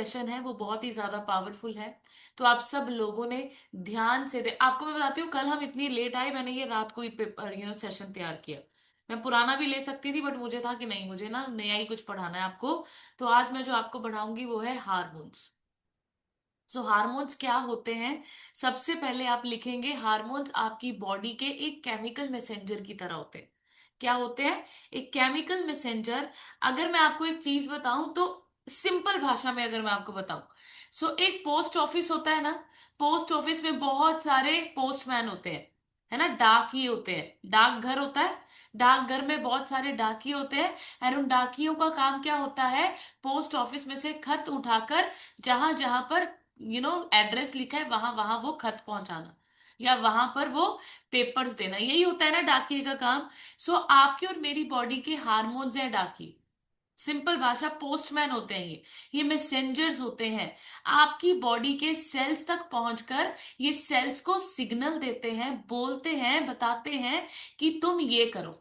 Session है वो बहुत ही ज्यादा पावरफुल है। तो आप सब लोगों ने ध्यान से आपको मैं बताती हूँ, कल हम इतनी लेट आए, मैंने ये रात को ही पेपर सेशन तैयार किया। मैं पुराना भी ले सकती थी बट मुझे था कि नहीं, मुझे ना नया ही कुछ पढ़ाना है आपको। तो आज मैं जो आपको पढ़ाऊंगी वो है हार्मोन्स। सो हार्मोन्स क्या होते हैं? सबसे पहले आप लिखेंगे, हार्मोन्स आपकी बॉडी के एक केमिकल मैसेंजर की तरह होते हैं। क्या होते हैं? एक केमिकल मैसेंजर। अगर मैं आपको एक चीज बताऊं तो सिंपल भाषा में अगर मैं आपको बताऊं, एक पोस्ट ऑफिस होता है ना। पोस्ट ऑफिस में बहुत सारे पोस्टमैन होते हैं, है ना, डाकिये होते हैं। डाकघर होता है, डाकघर में बहुत सारे डाकिये होते हैं। और उन डाकियों का काम क्या होता है? पोस्ट ऑफिस में से खत उठाकर जहां जहां पर एड्रेस लिखा है वहां वहां वो खत पहुंचाना, या वहां पर वो पेपर्स देना, यही होता है ना डाकिए का काम। आपकी और मेरी बॉडी के हार्मोन्स हैं डाकिए। सिंपल भाषा, पोस्टमैन होते हैं ये मैसेंजर्स होते हैं। आपकी बॉडी के सेल्स तक पहुंचकर ये सेल्स को सिग्नल देते हैं, बोलते हैं, बताते हैं कि तुम ये करो।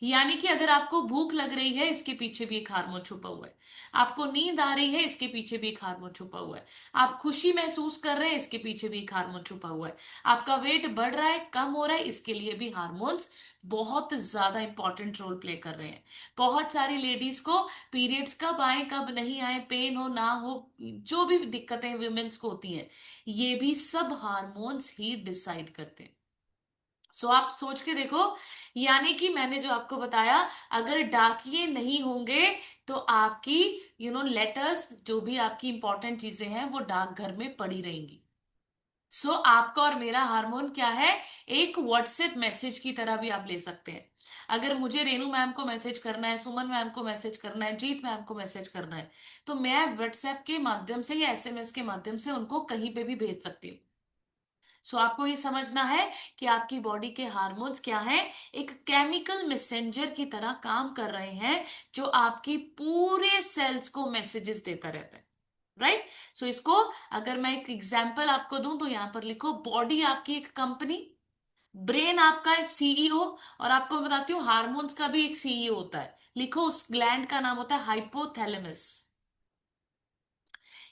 यानी कि अगर आपको भूख लग रही है, इसके पीछे भी एक हार्मोन छुपा हुआ है। आपको नींद आ रही है, इसके पीछे भी एक हार्मोन छुपा हुआ है। आप खुशी महसूस कर रहे हैं, इसके पीछे भी एक हार्मोन छुपा हुआ है। आपका वेट बढ़ रहा है, कम हो रहा है, इसके लिए भी हार्मोन्स बहुत ज्यादा इंपॉर्टेंट रोल प्ले कर रहे हैं। बहुत सारी लेडीज को पीरियड्स कब आए कब नहीं आए, पेन हो ना हो, जो भी दिक्कतें वुमेन्स को होती हैं, ये भी सब हार्मोन्स ही डिसाइड करते हैं। आप सोच के देखो, यानी कि मैंने जो आपको बताया, अगर डाकिए नहीं होंगे तो आपकी लेटर्स, जो भी आपकी इंपॉर्टेंट चीजें हैं वो डाकघर में पड़ी रहेंगी। आपका और मेरा हार्मोन क्या है? एक व्हाट्सएप मैसेज की तरह भी आप ले सकते हैं। अगर मुझे रेनू मैम को मैसेज करना है, सुमन मैम को मैसेज करना है, जीत मैम को मैसेज करना है, तो मैं व्हाट्सएप के माध्यम से या एसएमएस के माध्यम से उनको कहीं पे भी भेज सकती हूँ। आपको ये समझना है कि आपकी बॉडी के हार्मोन्स क्या हैं? एक केमिकल मैसेंजर की तरह काम कर रहे हैं, जो आपकी पूरे सेल्स को मैसेजेस देता रहता है। राइट? इसको अगर मैं एक एग्जांपल आपको दूं तो यहां पर लिखो, बॉडी आपकी एक कंपनी, ब्रेन आपका सीईओ, और आपको मैं बताती हूँ हार्मोन्स का भी एक सीईओ होता है। लिखो, उस ग्लैंड का नाम होता है हाइपोथैलेमस।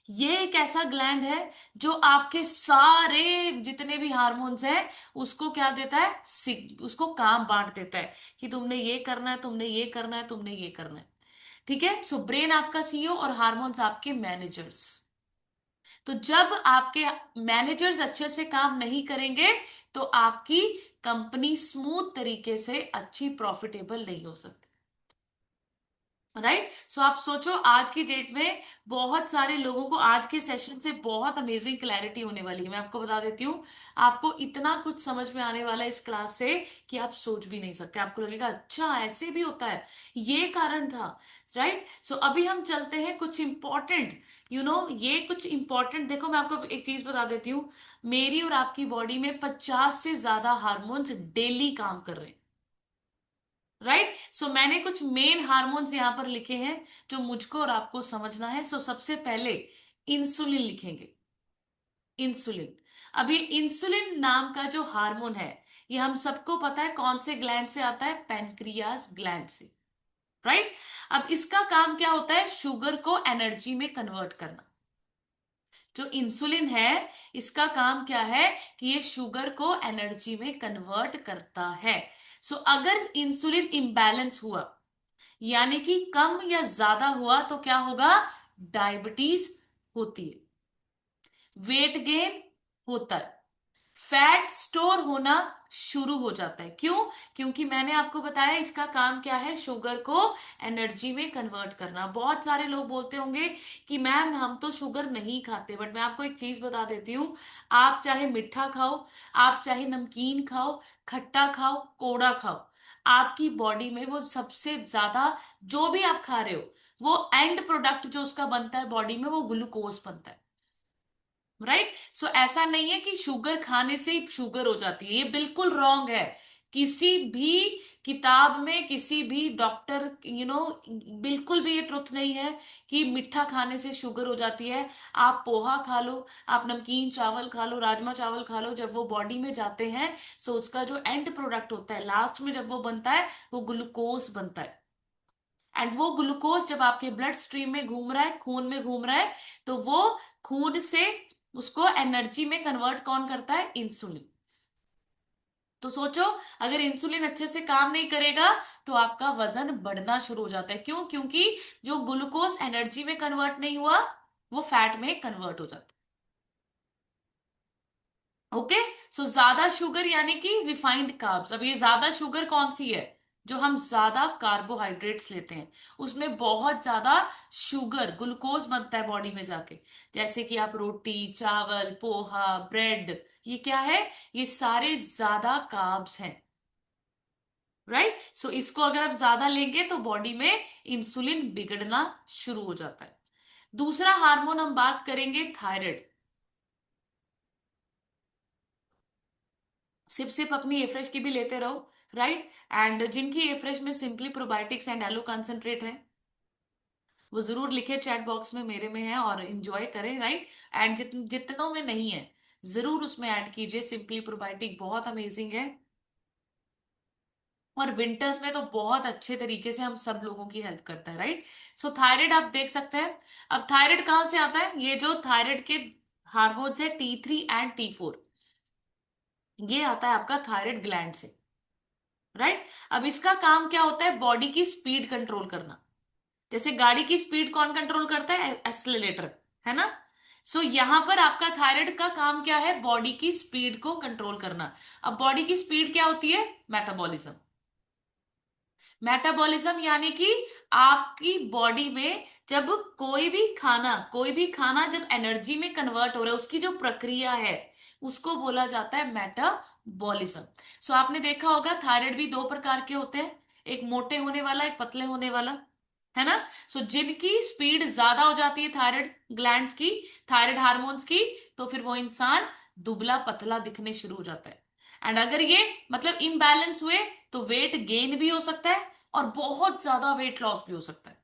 ये एक ऐसा ग्लैंड है जो आपके सारे जितने भी हार्मोन्स हैं उसको क्या देता है, उसको काम बांट देता है कि तुमने ये करना है, तुमने ये करना है, तुमने ये करना है। ठीक है? ब्रेन आपका सीईओ और हार्मोन्स आपके मैनेजर्स। तो जब आपके मैनेजर्स अच्छे से काम नहीं करेंगे तो आपकी कंपनी स्मूथ तरीके से अच्छी प्रॉफिटेबल नहीं हो सकती। राइट? आप सोचो, आज की डेट में बहुत सारे लोगों को आज के सेशन से बहुत अमेजिंग क्लैरिटी होने वाली है। मैं आपको बता देती हूँ, आपको इतना कुछ समझ में आने वाला है इस क्लास से कि आप सोच भी नहीं सकते। आपको लगेगा अच्छा ऐसे भी होता है, ये कारण था। राइट? अभी हम चलते हैं कुछ इंपॉर्टेंट, ये कुछ इंपॉर्टेंट, देखो मैं आपको एक चीज बता देती हूँ। मेरी और आपकी बॉडी में 50 से ज्यादा हार्मोन्स डेली काम कर रहे हैं। राइट? मैंने कुछ मेन हार्मोन्स यहां पर लिखे हैं जो मुझको और आपको समझना है। सबसे पहले इंसुलिन लिखेंगे। इंसुलिन, अभी इंसुलिन नाम का जो हार्मोन है, ये हम सबको पता है कौन से ग्लैंड से आता है, पैनक्रियास ग्लैंड से। राइट? अब इसका काम क्या होता है, शुगर को एनर्जी में कन्वर्ट करना। जो इंसुलिन है, इसका काम क्या है कि ये शुगर को एनर्जी में कन्वर्ट करता है। अगर इंसुलिन इम्बैलेंस हुआ, यानी कि कम या ज्यादा हुआ, तो क्या होगा, डायबिटीज होती है, वेट गेन होता है, फैट स्टोर होना शुरू हो जाता है। क्यों? क्योंकि मैंने आपको बताया इसका काम क्या है, शुगर को एनर्जी में कन्वर्ट करना। बहुत सारे लोग बोलते होंगे कि मैम हम तो शुगर नहीं खाते, बट मैं आपको एक चीज बता देती हूँ, आप चाहे मीठा खाओ, आप चाहे नमकीन खाओ, खट्टा खाओ, कोड़ा खाओ, आपकी बॉडी में वो सबसे ज्यादा जो भी आप खा रहे हो, वो एंड प्रोडक्ट जो उसका बनता है बॉडी में, वो ग्लूकोज बनता है। राइट? ऐसा नहीं है कि शुगर खाने से ही शुगर हो जाती है, ये बिल्कुल रॉन्ग है। किसी भी किताब में, किसी भी डॉक्टर, बिल्कुल भी ये ट्रुथ नहीं है कि मीठा खाने से शुगर हो जाती है। आप पोहा खा लो, आप नमकीन चावल खा लो, राजमा चावल खा लो, जब वो बॉडी में जाते हैं, उसका जो एंड प्रोडक्ट होता है लास्ट में जब वो बनता है, वो ग्लूकोज बनता है। एंड वो ग्लूकोज जब आपके ब्लड स्ट्रीम में घूम रहा है, खून में घूम रहा है, तो वो खून से उसको एनर्जी में कन्वर्ट कौन करता है? इंसुलिन। तो सोचो, अगर इंसुलिन अच्छे से काम नहीं करेगा तो आपका वजन बढ़ना शुरू हो जाता है। क्यों? क्योंकि जो ग्लूकोज एनर्जी में कन्वर्ट नहीं हुआ वो फैट में कन्वर्ट हो जाता है। ओके। सो ज्यादा शुगर यानी कि रिफाइंड कार्ब्स। अब ये ज्यादा शुगर कौन सी है? जो हम ज्यादा कार्बोहाइड्रेट्स लेते हैं उसमें बहुत ज्यादा शुगर, ग्लूकोज बनता है बॉडी में जाके। जैसे कि आप रोटी, चावल, पोहा, ब्रेड, ये क्या है? ये सारे ज्यादा कार्ब्स हैं। राइट। सो इसको अगर आप ज्यादा लेंगे तो बॉडी में इंसुलिन बिगड़ना शुरू हो जाता है। दूसरा हार्मोन हम बात करेंगे थायराइड। सिप सिप अपनी एफ्रेश की भी लेते रहो। राइट। एंड जिनकी एफ्रेश में simply probiotics and aloe concentrate है वो जरूर लिखे चैट बॉक्स में मेरे में है और इंजॉय करें। राइट। एंड जितनों में नहीं है जरूर उसमें ऐड कीजिए। सिंपली प्रोबायोटिक बहुत अमेजिंग है और विंटर्स में तो बहुत अच्छे तरीके से हम सब लोगों की हेल्प करता है। राइट। सो थायराइड आप देख सकते हैं। अब थायराइड कहाँ से आता है? ये जो थायराइड के हार्मोन्स है T3 एंड T4, ये आता है आपका थायराइड ग्लैंड से। राइट। अब इसका काम क्या होता है? बॉडी की स्पीड कंट्रोल करना। जैसे गाड़ी की स्पीड कौन कंट्रोल करता है? एक्सीलरेटर, है ना? सो यहां पर आपका थायराइड का काम क्या है? बॉडी की स्पीड को कंट्रोल करना। अब बॉडी की स्पीड क्या होती है? मेटाबॉलिज्म। मेटाबॉलिज्म यानी कि आपकी बॉडी में जब कोई भी खाना जब एनर्जी में कन्वर्ट हो रहा है, उसकी जो प्रक्रिया है उसको बोला जाता है मेटाबॉलिज्म। सो आपने देखा होगा थायराइड भी दो प्रकार के होते हैं, एक मोटे होने वाला, एक पतले होने वाला, है ना? सो जिनकी स्पीड ज्यादा हो जाती है थायराइड ग्लैंड्स की, थायराइड हार्मोन्स की, तो फिर वो इंसान दुबला पतला दिखने शुरू हो जाता है। एंड अगर ये मतलब इम्बैलेंस हुए तो वेट गेन भी हो सकता है और बहुत ज्यादा वेट लॉस भी हो सकता है।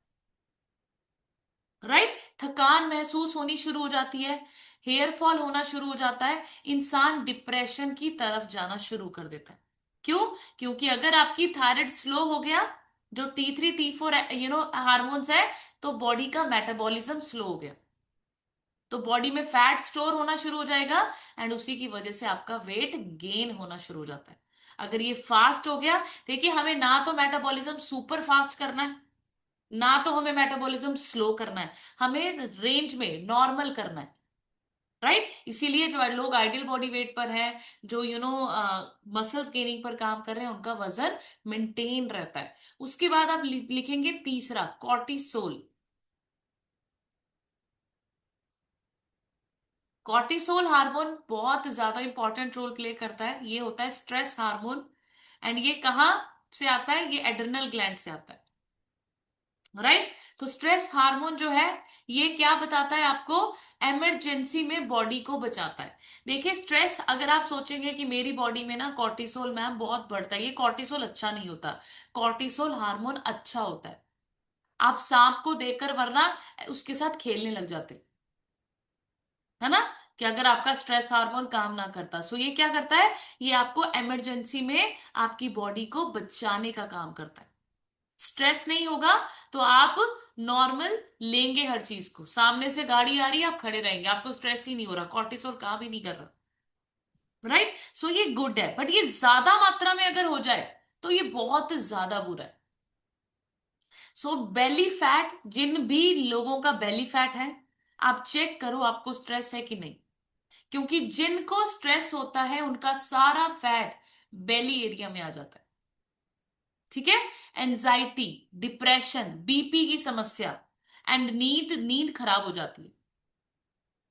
राइट। थकान महसूस होनी शुरू हो जाती है, हेयर फॉल होना शुरू हो जाता है, इंसान डिप्रेशन की तरफ जाना शुरू कर देता है। क्यों? क्योंकि अगर आपकी थायराइड स्लो हो गया, जो T3 T4 हार्मोन्स है, तो बॉडी का मेटाबॉलिज्म स्लो हो गया, तो बॉडी में फैट स्टोर होना शुरू हो जाएगा एंड उसी की वजह से आपका वेट गेन होना शुरू हो जाता है। अगर ये फास्ट हो गया, देखिए हमें ना तो मेटाबॉलिज्म सुपर फास्ट करना है, ना तो हमें मेटाबॉलिज्म स्लो करना है, हमें रेंज में नॉर्मल करना है। राइट। इसीलिए जो लोग आइडियल बॉडी वेट पर हैं, जो मसल्स गेनिंग पर काम कर रहे हैं, उनका वजन मेंटेन रहता है। उसके बाद आप लिखेंगे तीसरा, कॉर्टिसोल। कॉर्टिसोल हार्मोन बहुत ज्यादा इंपॉर्टेंट रोल प्ले करता है। ये होता है स्ट्रेस हार्मोन एंड ये कहाँ से आता है? ये एड्रिनल ग्लैंड से आता है। राइट। तो स्ट्रेस हार्मोन जो है ये क्या बताता है आपको? इमरजेंसी में बॉडी को बचाता है। देखिए स्ट्रेस, अगर आप सोचेंगे कि मेरी बॉडी में ना कॉर्टिसोल मैम बहुत बढ़ता है, ये कॉर्टिसोल अच्छा नहीं होता। कॉर्टिसोल हार्मोन अच्छा होता है। आप सांप को देखकर वरना उसके साथ खेलने लग जाते, है ना? कि अगर आपका स्ट्रेस हार्मोन काम ना करता, सो ये क्या करता है? ये आपको इमरजेंसी में आपकी बॉडी को बचाने का काम करता है। स्ट्रेस नहीं होगा तो आप नॉर्मल लेंगे हर चीज को, सामने से गाड़ी आ रही है आप खड़े रहेंगे, आपको स्ट्रेस ही नहीं हो रहा, कॉर्टिसोल काम ही नहीं कर रहा। राइट। सो ये गुड है, बट ये ज्यादा मात्रा में अगर हो जाए तो ये बहुत ज्यादा बुरा है। सो बेली फैट, जिन भी लोगों का बेली फैट है, आप चेक करो आपको स्ट्रेस है कि नहीं। क्योंकि जिनको स्ट्रेस होता है उनका सारा फैट बेली एरिया में आ जाता है। ठीक है। एंजाइटी, डिप्रेशन, बीपी की समस्या एंड नींद, नींद खराब हो जाती है।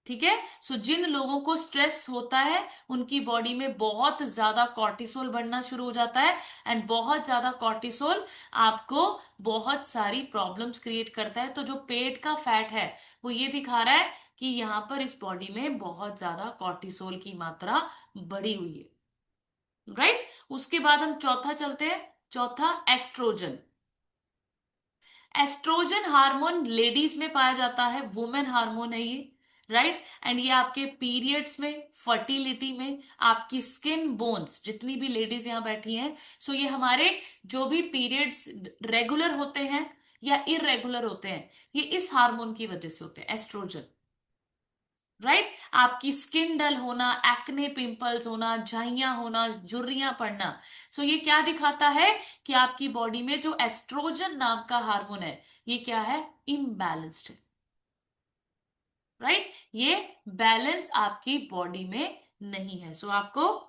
ठीक है। सो जिन लोगों को स्ट्रेस होता है उनकी बॉडी में बहुत ज्यादा कॉर्टिसोल बढ़ना शुरू हो जाता है एंड बहुत ज्यादा कॉर्टिसोल आपको बहुत सारी प्रॉब्लम्स क्रिएट करता है। तो जो पेट का फैट है वो ये दिखा रहा है कि यहाँ पर इस बॉडी में बहुत ज्यादा कॉर्टिसोल की मात्रा बढ़ी हुई है। राइट। उसके बाद हम चौथा चलते हैं। चौथा, एस्ट्रोजन। एस्ट्रोजन हार्मोन लेडीज में पाया जाता है, वुमेन हार्मोन है ये। राइट। एंड ये आपके पीरियड्स में, फर्टिलिटी में, आपकी स्किन, बोन्स, जितनी भी लेडीज यहाँ बैठी हैं, सो ये हमारे जो भी पीरियड्स रेगुलर होते हैं या इरेगुलर होते हैं, ये इस हार्मोन की वजह से होते हैं, एस्ट्रोजन। राइट। आपकी स्किन डल होना, एक्ने पिंपल्स होना, झाइयां होना, झुर्रियां पड़ना, सो ये क्या दिखाता है कि आपकी बॉडी में जो एस्ट्रोजन नाम का हार्मोन है, ये क्या है, इम्बैलेंस्ड है। राइट। ये बैलेंस आपकी बॉडी में नहीं है। सो आपको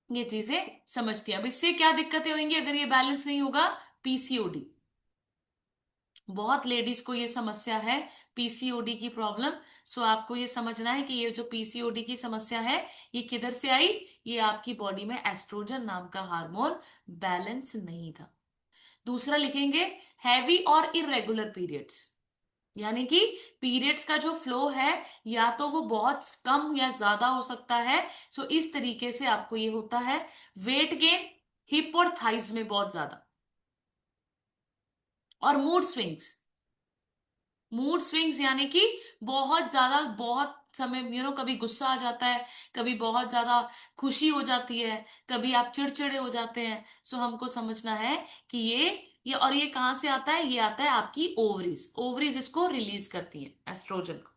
ये चीजें समझती है। अब इससे क्या दिक्कतें होंगी अगर ये बैलेंस नहीं होगा, पीसीओडी। बहुत लेडीज को ये समस्या है, पीसीओडी की प्रॉब्लम। सो आपको ये समझना है कि ये जो पीसीओडी की समस्या है, ये किधर से आई, ये आपकी बॉडी में एस्ट्रोजन नाम का हार्मोन बैलेंस नहीं था। दूसरा लिखेंगे, हैवी और इरेगुलर पीरियड्स, यानी कि पीरियड्स का जो फ्लो है, या तो वो बहुत कम या ज्यादा हो सकता है। सो इस तरीके से आपको ये होता है। वेट गेन, हिप और थाइज में बहुत ज्यादा, और मूड स्विंग्स। मूड स्विंग्स यानी कि बहुत ज्यादा, बहुत समय कभी गुस्सा आ जाता है, कभी बहुत ज्यादा खुशी हो जाती है, कभी आप चिड़चिड़े हो जाते हैं। सो हमको समझना है कि और ये कहाँ से आता है, ये आता है आपकी ओवरीज। ओवरीज इसको रिलीज करती है, एस्ट्रोजन को।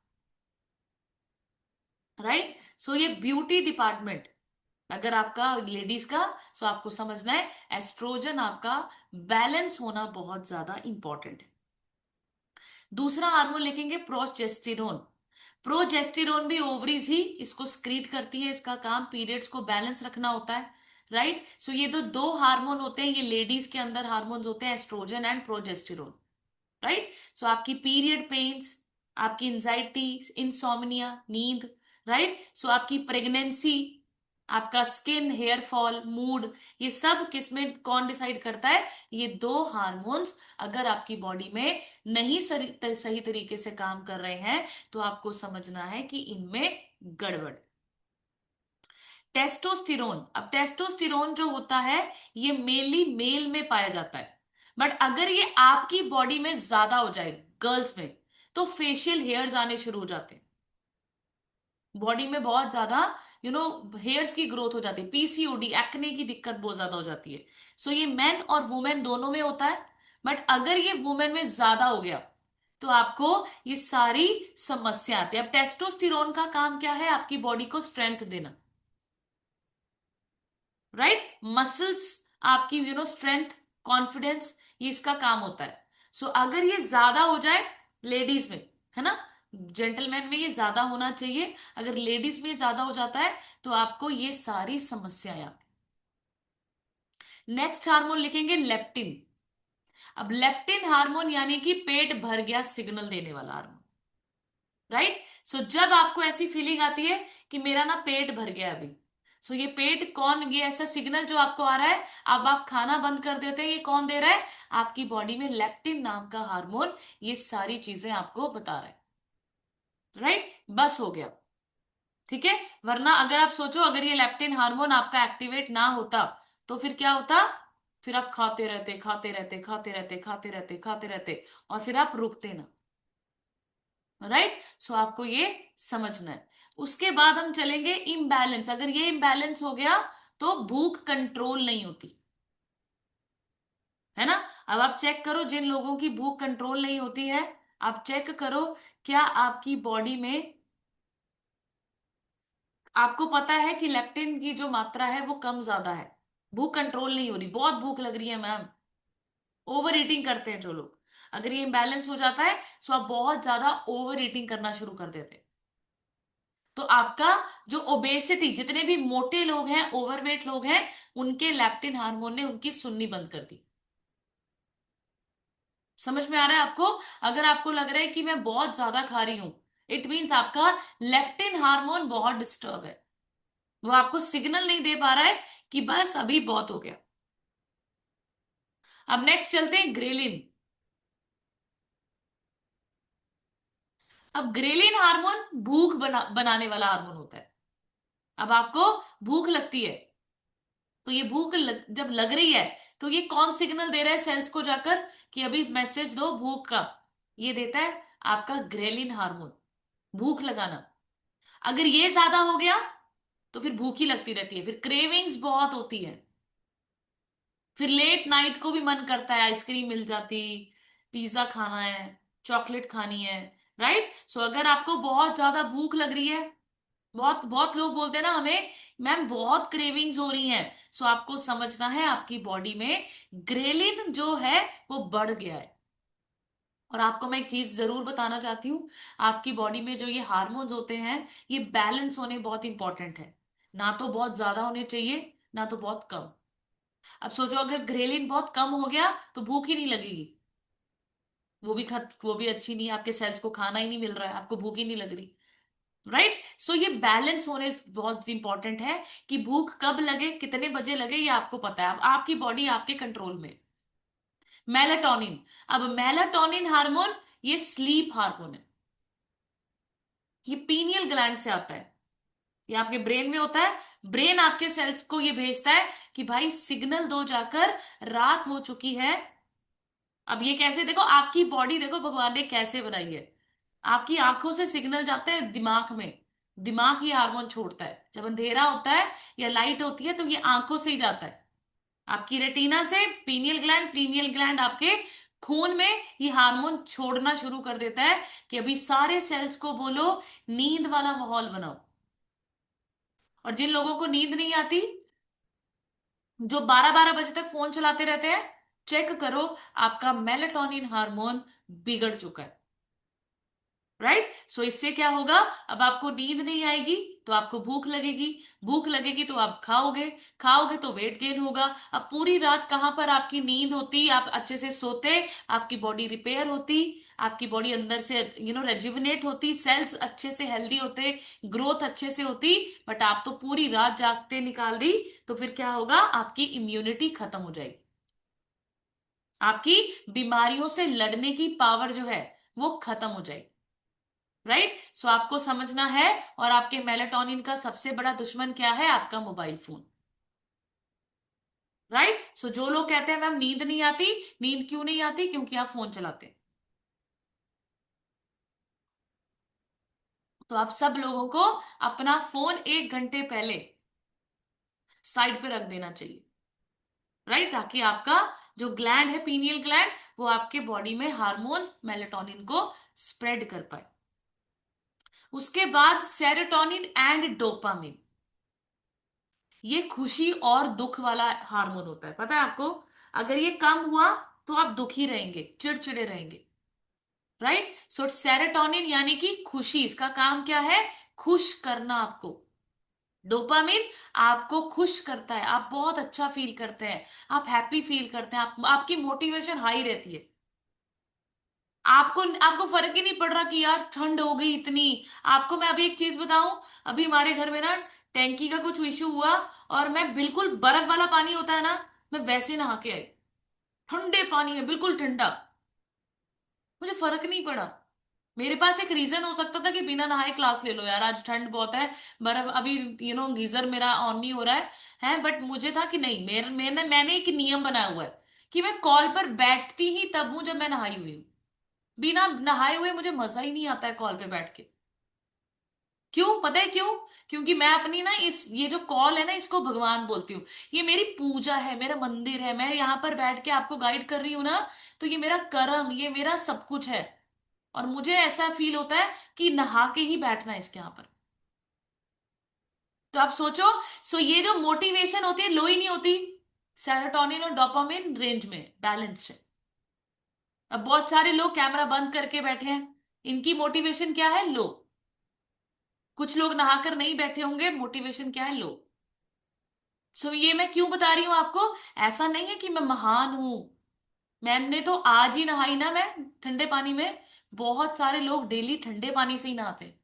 राइट। सो ये ब्यूटी डिपार्टमेंट अगर आपका लेडीज का, सो आपको समझना है एस्ट्रोजन आपका बैलेंस होना बहुत ज्यादा इंपॉर्टेंट है। दूसरा हार्मोन लिखेंगे, प्रोजेस्टेरोन। प्रोजेस्टेरोन भी ओवरीज ही इसको स्क्रीट करती है, इसका काम पीरियड्स को बैलेंस रखना होता है। राइट। सो ये तो दो हार्मोन होते हैं, ये लेडीज के अंदर हार्मोन्स होते हैं, एस्ट्रोजन एंड प्रोजेस्टेरोन। राइट। सो आपकी पीरियड पेन्स, आपकी इंजाइटी, इंसोम्निया, नींद। राइट। सो आपकी प्रेगनेंसी, आपका स्किन, हेयर फॉल, मूड, ये सब किसमें कौन डिसाइड करता है, ये दो हार्मोन्स अगर आपकी बॉडी में नहीं सही तरीके से काम कर रहे हैं, तो आपको समझना है कि इनमें गड़बड़। टेस्टोस्टिरोन, अब टेस्टोस्टिरोन जो होता है, ये मेनली मेल में पाया जाता है। बट अगर ये आपकी बॉडी में ज्यादा हो जाए, गर्ल्स में, तो फेशियल हेयर्स आने शुरू हो जाते हैं, बॉडी में बहुत ज्यादा हेयर्स की ग्रोथ हो जाती है, पीसीओडी, एक्ने की दिक्कत बहुत ज्यादा हो जाती है। सो ये मेन और वुमेन दोनों में होता है। बट अगर ये वुमेन में ज्यादा हो गया, तो आपको ये सारी समस्या आती है। अब टेस्टोस्टिरोन का काम क्या है, आपकी बॉडी को स्ट्रेंथ देना। राइट। मसल्स, आपकी स्ट्रेंथ, कॉन्फिडेंस, ये इसका काम होता है। सो अगर ये ज्यादा हो जाए लेडीज में, है ना, जेंटलमैन में ये ज्यादा होना चाहिए, अगर लेडीज में ज्यादा हो जाता है, तो आपको ये सारी समस्याएं आती। नेक्स्ट हार्मोन लिखेंगे, लेप्टिन। अब लेप्टिन हार्मोन यानी कि पेट भर गया सिग्नल देने वाला हार्मोन। राइट। सो जब आपको ऐसी फीलिंग आती है कि मेरा ना पेट भर गया अभी, सो ये पेट कौन, ये ऐसा सिग्नल जो आपको आ रहा है, अब आप खाना बंद कर देते हैं, ये कौन दे रहा है, आपकी बॉडी में लेप्टिन नाम का हार्मोन ये सारी चीजें आपको बता रहा है। राइट। बस हो गया। ठीक है। वरना अगर आप सोचो, अगर ये लेप्टिन हार्मोन आपका एक्टिवेट ना होता, तो फिर क्या होता, फिर आप खाते रहते, खाते रहते, खाते रहते, खाते रहते, खाते रहते, और फिर आप रुकते ना। राइट। सो आपको ये समझना है। उसके बाद हम चलेंगे इम्बैलेंस। अगर ये इम्बैलेंस हो गया, तो भूख कंट्रोल नहीं होती, है ना। अब आप चेक करो, जिन लोगों की भूख कंट्रोल नहीं होती है, आप चेक करो, क्या आपकी बॉडी में, आपको पता है कि लेप्टिन की जो मात्रा है वो कम ज्यादा है, भूख कंट्रोल नहीं हो रही, बहुत भूख लग रही है मैम, ओवर ईटिंग करते हैं जो लोग, अगर ये इम्बैलेंस हो जाता है, तो आप बहुत ज्यादा ओवर ईटिंग करना शुरू कर देते हैं। तो आपका जो ओबेसिटी, जितने भी मोटे लोग हैं, ओवरवेट लोग हैं, उनके लैप्टिन हार्मोन ने उनकी सुननी बंद कर दी। समझ में आ रहा है आपको। अगर आपको लग रहा है कि मैं बहुत ज्यादा खा रही हूं, इट मीन्स आपका लेप्टिन हार्मोन बहुत डिस्टर्ब है, वो आपको सिग्नल नहीं दे पा रहा है कि बस अभी बहुत हो गया। अब नेक्स्ट चलते हैं, ग्रेलिन। अब ग्रेलिन हार्मोन भूख बनाने वाला हार्मोन होता है। अब आपको भूख लगती है, तो ये जब लग रही है, तो ये कौन सिग्नल दे रहा है सेल्स को जाकर कि अभी मैसेज दो भूख का, ये देता है आपका ग्रेलिन हार्मोन, भूख लगाना। अगर ये ज्यादा हो गया, तो फिर भूख ही लगती रहती है, फिर क्रेविंग्स बहुत होती है, फिर लेट नाइट को भी मन करता है आइसक्रीम मिल जाती, पिज्जा खाना है, चॉकलेट खानी है। राइट। सो अगर आपको बहुत ज्यादा भूख लग रही है, बहुत बहुत लोग बोलते हैं ना हमें, मैम बहुत क्रेविंग्स हो रही हैं, सो आपको समझना है आपकी बॉडी में ग्रेलिन जो है वो बढ़ गया है। और आपको मैं एक चीज जरूर बताना चाहती हूँ, आपकी बॉडी में जो ये हार्मोन्स होते हैं, ये बैलेंस होने बहुत इंपॉर्टेंट है। ना तो बहुत ज्यादा होने चाहिए, ना तो बहुत कम। अब सोचो अगर ग्रेलिन बहुत कम हो गया तो भूख ही नहीं लगेगी, वो भी अच्छी नहीं है, आपके सेल्स को खाना ही नहीं मिल रहा है, आपको भूख ही नहीं लग रही। राइट। सो ये बैलेंस होने बहुत इंपॉर्टेंट है, कि भूख कब लगे, कितने बजे लगे, ये आपको पता है, अब आपकी बॉडी आपके कंट्रोल में। मेलाटोनिन, अब मेलाटोनिन हार्मोन ये स्लीप हार्मोन है, ये पीनियल ग्लैंड से आता है, ये आपके ब्रेन में होता है। ब्रेन आपके सेल्स को ये भेजता है कि भाई सिग्नल दो जाकर, रात हो चुकी है। अब ये कैसे, देखो आपकी बॉडी, देखो भगवान ने कैसे बनाई है, आपकी आंखों से सिग्नल जाते हैं दिमाग में, दिमाग ये हार्मोन छोड़ता है जब अंधेरा होता है या लाइट होती है, तो ये आंखों से ही जाता है आपकी रेटिना से पीनियल ग्लैंड, पीनियल ग्लैंड आपके खून में ये हार्मोन छोड़ना शुरू कर देता है कि अभी सारे सेल्स को बोलो नींद वाला माहौल बनाओ। और जिन लोगों को नींद नहीं आती, जो 12-12 बजे तक फोन चलाते रहते हैं, चेक करो आपका मेलेटोनिन हार्मोन बिगड़ चुका है। राइट। सो इससे क्या होगा, अब आपको नींद नहीं आएगी तो आपको भूख लगेगी, भूख लगेगी तो आप खाओगे, खाओगे तो वेट गेन होगा। अब पूरी रात कहां पर आपकी नींद होती, आप अच्छे से सोते, आपकी बॉडी रिपेयर होती, आपकी बॉडी अंदर से रेजुविनेट होती, सेल्स अच्छे से हेल्दी होते, ग्रोथ अच्छे से होती। बट आप तो पूरी रात जागते निकाल दी, तो फिर क्या होगा, आपकी इम्यूनिटी खत्म हो जाएगी, आपकी बीमारियों से लड़ने की पावर जो है वो खत्म हो जाएगी। राइट। सो आपको समझना है, और आपके मेलाटोनिन का सबसे बड़ा दुश्मन क्या है, आपका मोबाइल फोन। राइट। सो जो लोग कहते हैं मैम नींद नहीं आती, नींद क्यों नहीं आती, क्योंकि आप फोन चलाते हैं। तो आप सब लोगों को अपना फोन 1 घंटे पहले साइड पे रख देना चाहिए। राइट। ताकि आपका जो ग्लैंड है, पीनियल ग्लैंड, वो आपके बॉडी में हार्मोन्स मेलाटोनिन को स्प्रेड कर पाए। उसके बाद सेरोटोनिन एंड डोपामिन, ये खुशी और दुख वाला हार्मोन होता है, पता है आपको। अगर ये कम हुआ तो आप दुखी रहेंगे, चिड़चिड़े रहेंगे। राइट। सो सेरोटोनिन यानी कि खुशी, इसका काम क्या है, खुश करना आपको। डोपामिन आपको खुश करता है, आप बहुत अच्छा फील करते हैं, आप हैप्पी फील करते हैं, आपकी मोटिवेशन हाई रहती है। आपको आपको फर्क ही नहीं पड़ रहा कि यार ठंड हो गई इतनी। आपको मैं अभी एक चीज बताऊं, अभी हमारे घर में ना टैंकी का कुछ इश्यू हुआ, और मैं बिल्कुल बर्फ वाला पानी होता है ना, मैं वैसे नहा के आई, ठंडे पानी में बिल्कुल ठंडा, मुझे फर्क नहीं पड़ा। मेरे पास एक रीजन हो सकता था कि बिना नहाए क्लास ले लो यार, आज ठंड बहुत है, बर्फ अभी, गीजर मेरा ऑन नहीं हो रहा है बट मुझे था कि नहीं, मैंने एक नियम बनाया हुआ है कि मैं कॉल पर बैठती ही तब हूं जब मैं नहाई हुई हूँ। बिना नहाए हुए मुझे मजा ही नहीं आता है कॉल पे बैठ के। क्यों, पता है क्यों? क्योंकि मैं अपनी ना इस ये जो कॉल है ना, इसको भगवान बोलती हूँ, ये मेरी पूजा है, मेरा मंदिर है, मैं यहाँ पर बैठ के आपको गाइड कर रही हूँ ना, तो ये मेरा कर्म, ये मेरा सब कुछ है। और मुझे ऐसा फील होता है कि नहा के ही बैठना है इसके यहाँ पर। तो आप सोचो, सो ये जो मोटिवेशन होती है लो ही नहीं होती, सेरोटोनिन और डोपामिन रेंज में बैलेंस्ड है। अब बहुत सारे लोग कैमरा बंद करके बैठे हैं, इनकी मोटिवेशन क्या है, लो। कुछ लोग नहाकर नहीं बैठे होंगे, मोटिवेशन क्या है, लो। सो ये मैं क्यों बता रही हूं आपको, ऐसा नहीं है कि मैं महान हूं, मैंने तो आज ही नहाई ना मैं ठंडे पानी में, बहुत सारे लोग डेली ठंडे पानी से ही नहाते हैं।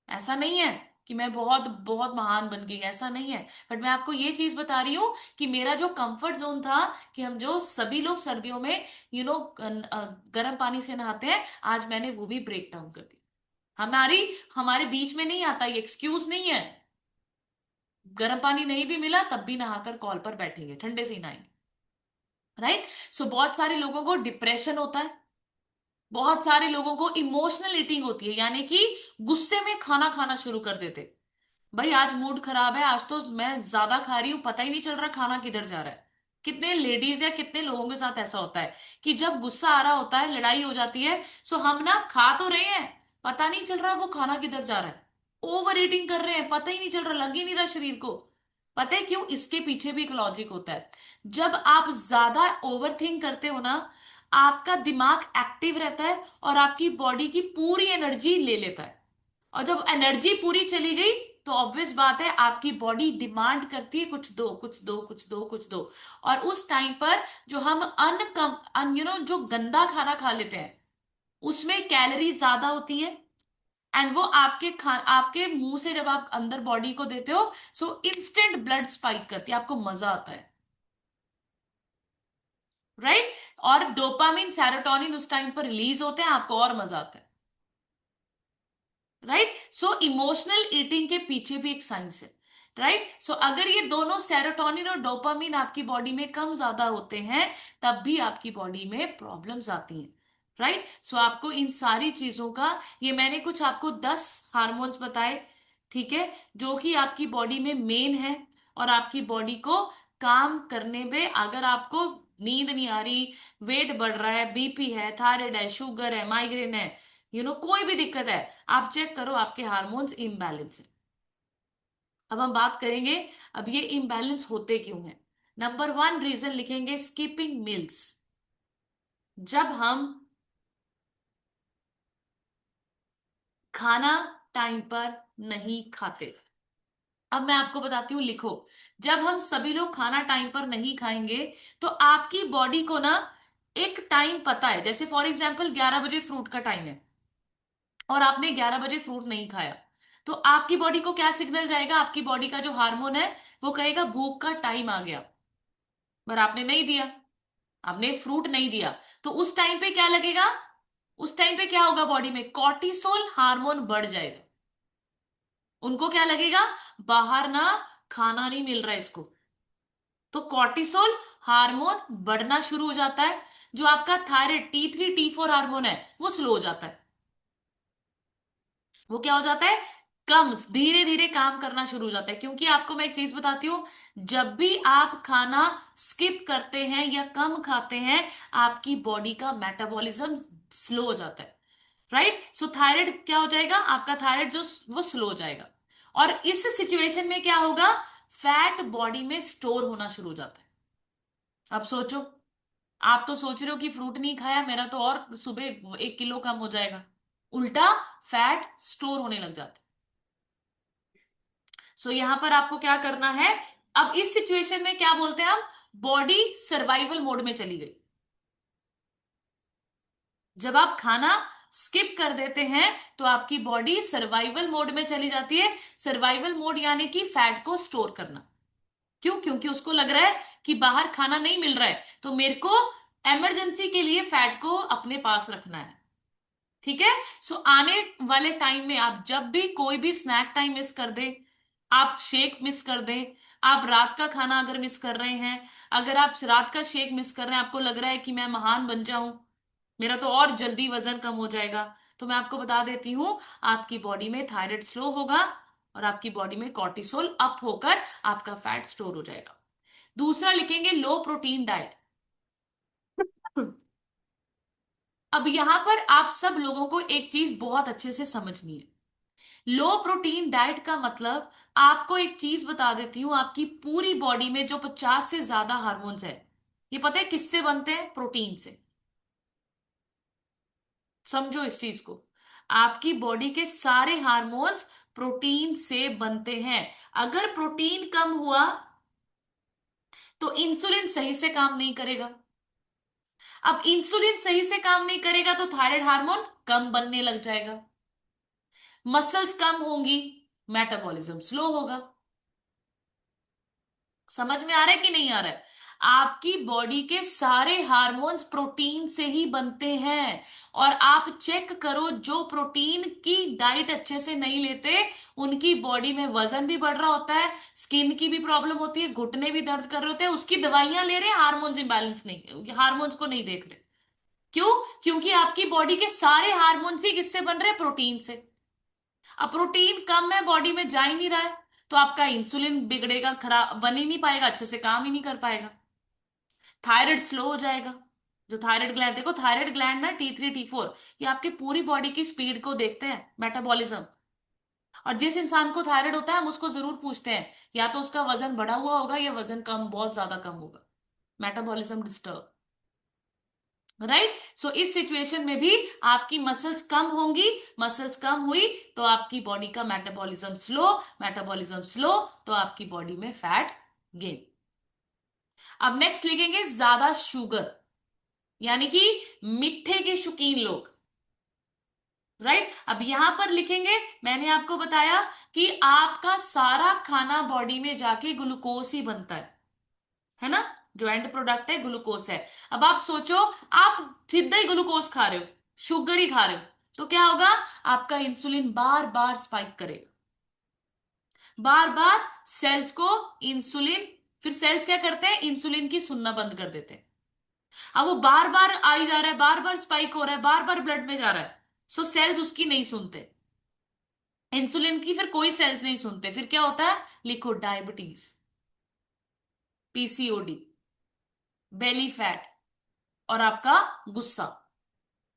ऐसा नहीं है कि मैं बहुत बहुत महान बन गई, ऐसा नहीं है। बट मैं आपको ये चीज बता रही हूँ कि मेरा जो कंफर्ट जोन था, कि हम जो सभी लोग सर्दियों में गर्म पानी से नहाते हैं, आज मैंने वो भी ब्रेक डाउन कर दी। हमारी हमारे बीच में नहीं आता, ये एक्सक्यूज नहीं है। गर्म पानी नहीं भी मिला तब भी नहाकर कॉल पर बैठेंगे, ठंडे से ही नहाएंगे। राइट। सो बहुत सारे लोगों को डिप्रेशन होता है, बहुत सारे लोगों को इमोशनल ईटिंग होती है, यानी कि गुस्से में खाना खाना शुरू कर देते। भाई आज मूड खराब है, आज तो मैं ज्यादा खा रही हूँ, पता ही नहीं चल रहा खाना किधर जा रहा है। कितने लेडीज या कितने लोगों के साथ ऐसा होता है कि जब गुस्सा आ रहा होता है, लड़ाई हो जाती है, सो हम ना खा तो रहे हैं, पता नहीं चल रहा वो खाना किधर जा रहा है। ओवर ईटिंग कर रहे हैं, पता ही नहीं चल रहा, लग ही नहीं रहा शरीर को। पता है क्यों? इसके पीछे भी एक लॉजिक होता है। जब आप ज्यादा ओवर थिंक करते हो ना, आपका दिमाग एक्टिव रहता है और आपकी बॉडी की पूरी एनर्जी ले लेता है। और जब एनर्जी पूरी चली गई, तो ऑब्वियस बात है आपकी बॉडी डिमांड करती है कुछ दो, कुछ दो, कुछ दो, कुछ दो। और उस टाइम पर जो हम जो गंदा खाना खा लेते हैं, उसमें कैलोरी ज्यादा होती है। एंड वो आपके मुंह से जब आप अंदर बॉडी को देते हो, सो इंस्टेंट ब्लड स्पाइक करती है, आपको मजा आता है। राइट? और डोपामिन, सेरोटोनिन उस टाइम पर रिलीज होते हैं, आपको और मजा आता है। राइट? सो इमोशनल ईटिंग के पीछे भी एक साइंस है। राइट? सो अगर ये दोनों सेरोटोनिन और डोपामिन आपकी बॉडी में कम ज्यादा होते हैं, तब भी आपकी बॉडी में प्रॉब्लम्स आती हैं। राइट? सो आपको इन सारी चीजों का, ये मैंने कुछ आपको 10 हार्मोन्स बताए, ठीक है, जो कि आपकी बॉडी में मेन है। और आपकी बॉडी को काम करने में, अगर आपको नींद नहीं आ रही, वेट बढ़ रहा है, बीपी है, थायराइड है, शुगर है, माइग्रेन है, कोई भी दिक्कत है, आप चेक करो आपके हार्मोन्स इम्बैलेंस है। अब हम बात करेंगे, अब ये इम्बैलेंस होते क्यों हैं। नंबर 1 रीजन लिखेंगे, स्किपिंग मील्स। जब हम खाना टाइम पर नहीं खाते। अब मैं आपको बताती हूँ, लिखो। जब हम सभी लोग खाना टाइम पर नहीं खाएंगे, तो आपकी बॉडी को ना एक टाइम पता है, जैसे फॉर एग्जाम्पल 11 बजे फ्रूट का टाइम है, और आपने 11 बजे फ्रूट नहीं खाया, तो आपकी बॉडी को क्या सिग्नल जाएगा? आपकी बॉडी का जो हार्मोन है, वो कहेगा भूख का टाइम आ गया। पर आपने नहीं दिया, आपने फ्रूट नहीं दिया, तो उस टाइम पे क्या लगेगा? उस टाइम पे क्या होगा? बॉडी में कॉर्टिसोल हार्मोन बढ़ जाएगा। उनको क्या लगेगा? बाहर ना खाना नहीं मिल रहा है इसको, तो कॉर्टिसोल हार्मोन बढ़ना शुरू हो जाता है। जो आपका थायराइड T3 T4 हार्मोन है, वो स्लो हो जाता है। वो क्या हो जाता है? कम, धीरे धीरे काम करना शुरू हो जाता है। क्योंकि आपको मैं एक चीज बताती हूँ, जब भी आप खाना स्किप करते हैं या कम खाते हैं, आपकी बॉडी का मेटाबॉलिज्म स्लो हो जाता है। राइट? सो थायराइड क्या हो जाएगा? आपका थायराइड जो वो स्लो हो जाएगा। और इस सिचुएशन में क्या होगा? फैट बॉडी में स्टोर होना शुरू हो जाता है। अब सोचो, आप तो सोच रहे हो कि फ्रूट नहीं खाया, मेरा तो और सुबह 1 किलो कम हो जाएगा। उल्टा फैट स्टोर होने लग जाता है। सो यहां पर आपको क्या करना है? अब इस सिचुएशन में क्या बोलते हैं हम? बॉडी सर्वाइवल मोड में चली गई। जब आप खाना स्किप कर देते हैं, तो आपकी बॉडी सर्वाइवल मोड में चली जाती है। सर्वाइवल मोड यानी कि फैट को स्टोर करना। क्यों? क्योंकि उसको लग रहा है कि बाहर खाना नहीं मिल रहा है, तो मेरे को इमरजेंसी के लिए फैट को अपने पास रखना है। ठीक है? सो आने वाले टाइम में आप जब भी कोई भी स्नैक टाइम मिस कर दे, आप शेक मिस कर दे, आप रात का खाना अगर मिस कर रहे हैं, अगर आप रात का शेक मिस कर रहे हैं, आपको लग रहा है कि मैं महान बन जाऊं, मेरा तो और जल्दी वजन कम हो जाएगा, तो मैं आपको बता देती हूँ, आपकी बॉडी में थायराइड स्लो होगा, और आपकी बॉडी में कॉर्टिसोल अप होकर आपका फैट स्टोर हो जाएगा। दूसरा लिखेंगे, लो प्रोटीन डाइट। अब यहां पर आप सब लोगों को एक चीज बहुत अच्छे से समझनी है। लो प्रोटीन डाइट का मतलब, आपको एक चीज बता देती हूँ, आपकी पूरी बॉडी में जो 50 से ज्यादा हार्मोन्स है, ये पता है किससे बनते हैं? प्रोटीन से। समझो इस चीज को, आपकी बॉडी के सारे हार्मोन्स प्रोटीन से बनते हैं। अगर प्रोटीन कम हुआ, तो इंसुलिन सही से काम नहीं करेगा। अब इंसुलिन सही से काम नहीं करेगा, तो थायराइड हार्मोन कम बनने लग जाएगा, मसल्स कम होंगी, मेटाबॉलिज्म स्लो होगा। समझ में आ रहा है कि नहीं आ रहा है? आपकी बॉडी के सारे हार्मोन्स प्रोटीन से ही बनते हैं। और आप चेक करो, जो प्रोटीन की डाइट अच्छे से नहीं लेते, उनकी बॉडी में वजन भी बढ़ रहा होता है, स्किन की भी प्रॉब्लम होती है, घुटने भी दर्द कर रहे होते हैं, उसकी दवाइयां ले रहे हैं, हार्मोन्स इंबैलेंस नहीं, हार्मोन्स को नहीं देख रहे। क्यों? क्योंकि आपकी बॉडी के सारे हार्मोन्स ही किससे बन रहे हैं? प्रोटीन से। अब प्रोटीन कम है, बॉडी में जा ही नहीं रहा है, तो आपका इंसुलिन बिगड़ेगा, खराब बन ही नहीं पाएगा, अच्छे से काम ही नहीं कर पाएगा। थायराइड स्लो हो जाएगा। जो थायराइड ग्लैंड, देखो थायराइड ग्लैंड ना T3 T4, ये आपकी पूरी बॉडी की स्पीड को देखते हैं, मेटाबॉलिज्म। और जिस इंसान को थायराइड होता है हम उसको जरूर पूछते हैं, या तो उसका वजन बढ़ा हुआ होगा या वजन कम, बहुत ज्यादा कम होगा, मेटाबॉलिज्म डिस्टर्ब। राइट, सो इस सिचुएशन में भी आपकी मसल्स कम होंगी, मसल्स कम हुई तो आपकी बॉडी का मेटाबॉलिज्म स्लो, मेटाबॉलिज्म स्लो तो आपकी बॉडी में फैट गेन। अब नेक्स्ट लिखेंगे ज्यादा शुगर, यानी कि मीठे के शौकीन लोग। राइट, अब यहां पर लिखेंगे, मैंने आपको बताया कि आपका सारा खाना बॉडी में जाके ग्लूकोज ही बनता है ना, जो एंड प्रोडक्ट है ग्लूकोज है। अब आप सोचो, आप सीधा ही ग्लूकोज खा रहे हो, शुगर ही खा रहे हो, तो क्या होगा, आपका इंसुलिन बार बार स्पाइक करेगा, बार बार सेल्स को इंसुलिन, फिर सेल्स क्या करते हैं, इंसुलिन की सुनना बंद कर देते हैं। अब वो बार बार आई जा रहा है, बार बार स्पाइक हो रहा है, बार बार ब्लड में जा रहा है, सो सेल्स उसकी नहीं सुनते, इंसुलिन की फिर कोई सेल्स नहीं सुनते, फिर क्या होता है, लिखो डायबिटीज, पीसीओडी, बेली फैट, और आपका गुस्सा,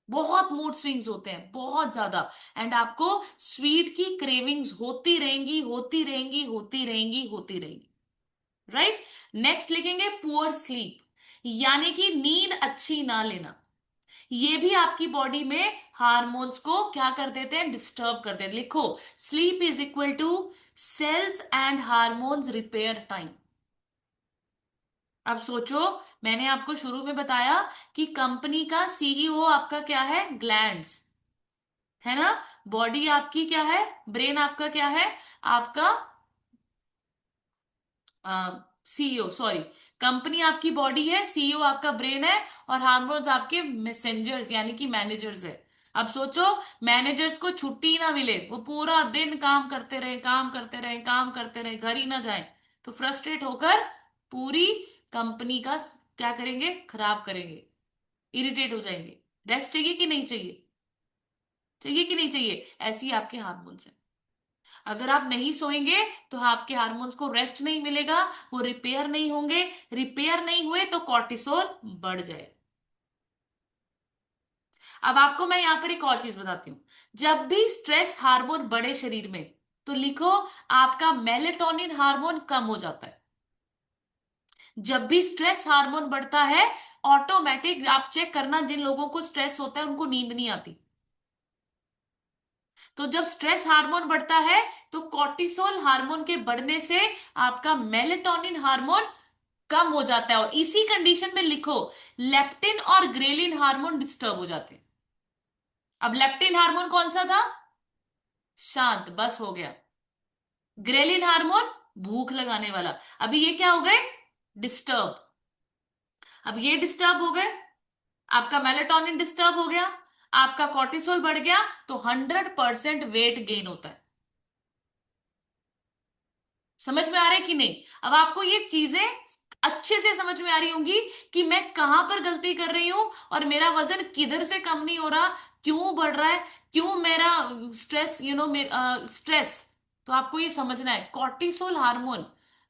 बहुत मूड स्विंग्स होते हैं बहुत ज्यादा, एंड आपको स्वीट की क्रेविंग्स होती रहेंगी, होती रहेंगी, होती रहेंगी, होती रहेंगी। राइट, नेक्स्ट लिखेंगे पुअर स्लीप, यानी कि नींद अच्छी ना लेना, ये भी आपकी बॉडी में हार्मोन्स को क्या कर देते हैं, डिस्टर्ब कर देते हैं। लिखो, sleep is equal to cells and hormones repair time. अब सोचो, मैंने आपको शुरू में बताया कि कंपनी का सीईओ आपका क्या है, ग्लैंड्स, है ना, बॉडी आपकी क्या है, ब्रेन आपका क्या है, आपका सीईओ, सॉरी, कंपनी आपकी बॉडी है, सीईओ आपका ब्रेन है, और हार्मोन्स आपके मैसेंजर्स यानी कि मैनेजर्स है। अब सोचो, मैनेजर्स को छुट्टी ना मिले, वो पूरा दिन काम करते रहे, काम करते रहे, काम करते रहे, घर ही ना जाए, तो फ्रस्ट्रेट होकर पूरी कंपनी का क्या करेंगे, खराब करेंगे, इरिटेट हो जाएंगे। रेस्ट चाहिए कि नहीं चाहिए, चाहिए कि नहीं चाहिए, ऐसी आपके हार्मोन्स है। अगर आप नहीं सोएंगे तो आपके हार्मोन्स को रेस्ट नहीं मिलेगा, वो रिपेयर नहीं होंगे, रिपेयर नहीं हुए तो कॉर्टिसोल बढ़ जाए। अब आपको मैं यहां पर एक और चीज बताती हूं, जब भी स्ट्रेस हार्मोन बढ़े शरीर में, तो लिखो आपका मेलेटोनिन हार्मोन कम हो जाता है। जब भी स्ट्रेस हार्मोन बढ़ता है, ऑटोमेटिक आप चेक करना, जिन लोगों को स्ट्रेस होता है उनको नींद नहीं आती। तो जब स्ट्रेस हार्मोन बढ़ता है, तो कॉर्टिसोल हार्मोन के बढ़ने से आपका मेलेटोनिन हार्मोन कम हो जाता है, और इसी कंडीशन में लिखो लेप्टिन और ग्रेलिन हार्मोन डिस्टर्ब हो जाते हैं। अब लेप्टिन हार्मोन कौन सा था, शांत, बस हो गया। ग्रेलिन हार्मोन भूख लगाने वाला, अभी ये क्या हो गए, डिस्टर्ब। अब ये डिस्टर्ब हो गए, आपका मेलेटोनिन डिस्टर्ब हो गया, आपका कॉर्टिसोल बढ़ गया, तो 100% वेट गेन होता है। समझ में आ रहा है कि नहीं, अब आपको ये चीजें अच्छे से समझ में आ रही होंगी कि मैं कहां पर गलती कर रही हूं, और मेरा वजन किधर से कम नहीं हो रहा, क्यों बढ़ रहा है, क्यों मेरा स्ट्रेस, स्ट्रेस। तो आपको ये समझना है, कॉर्टिसोल हार्मोन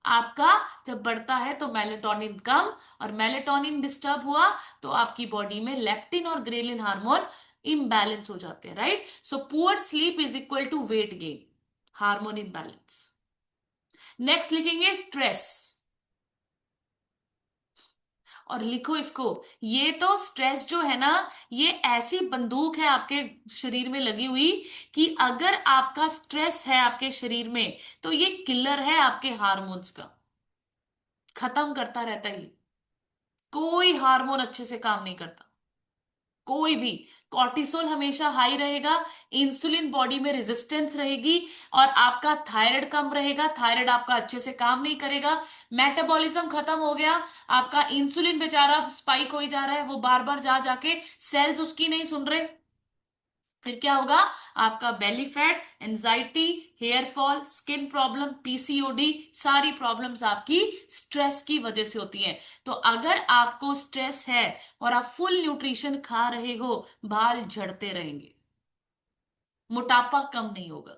आपका जब बढ़ता है तो मेलेटोनिन कम, और मेलेटोनिन डिस्टर्ब हुआ तो आपकी बॉडी में लेप्टिन और ग्रेलिन हार्मोन इम्बैलेंस हो जाते हैं। Right, so poor sleep is equal to weight gain, hormone imbalance. Next लिखेंगे स्ट्रेस, और लिखो इसको, ये तो स्ट्रेस जो है ना, ये ऐसी बंदूक है आपके शरीर में लगी हुई, कि अगर आपका स्ट्रेस है आपके शरीर में, तो ये किलर है आपके हार्मोन्स का, खत्म करता रहता है ये, कोई हार्मोन अच्छे से काम नहीं करता, कोई भी। कॉर्टिसोल हमेशा हाई रहेगा, इंसुलिन बॉडी में रेजिस्टेंस रहेगी, और आपका थायराइड कम रहेगा, थायराइड आपका अच्छे से काम नहीं करेगा, मेटाबॉलिज्म खत्म हो गया, आपका इंसुलिन बेचारा स्पाइक हो ही जा रहा है, वो बार बार जा जाके सेल्स उसकी नहीं सुन रहे, फिर क्या होगा, आपका belly fat, anxiety, hair fall, skin problem, PCOD, सारी प्रॉब्लम्स आपकी स्ट्रेस की वजह से होती हैं। तो अगर आपको स्ट्रेस है और आप फुल न्यूट्रिशन खा रहे हो, बाल झड़ते रहेंगे, मोटापा कम नहीं होगा।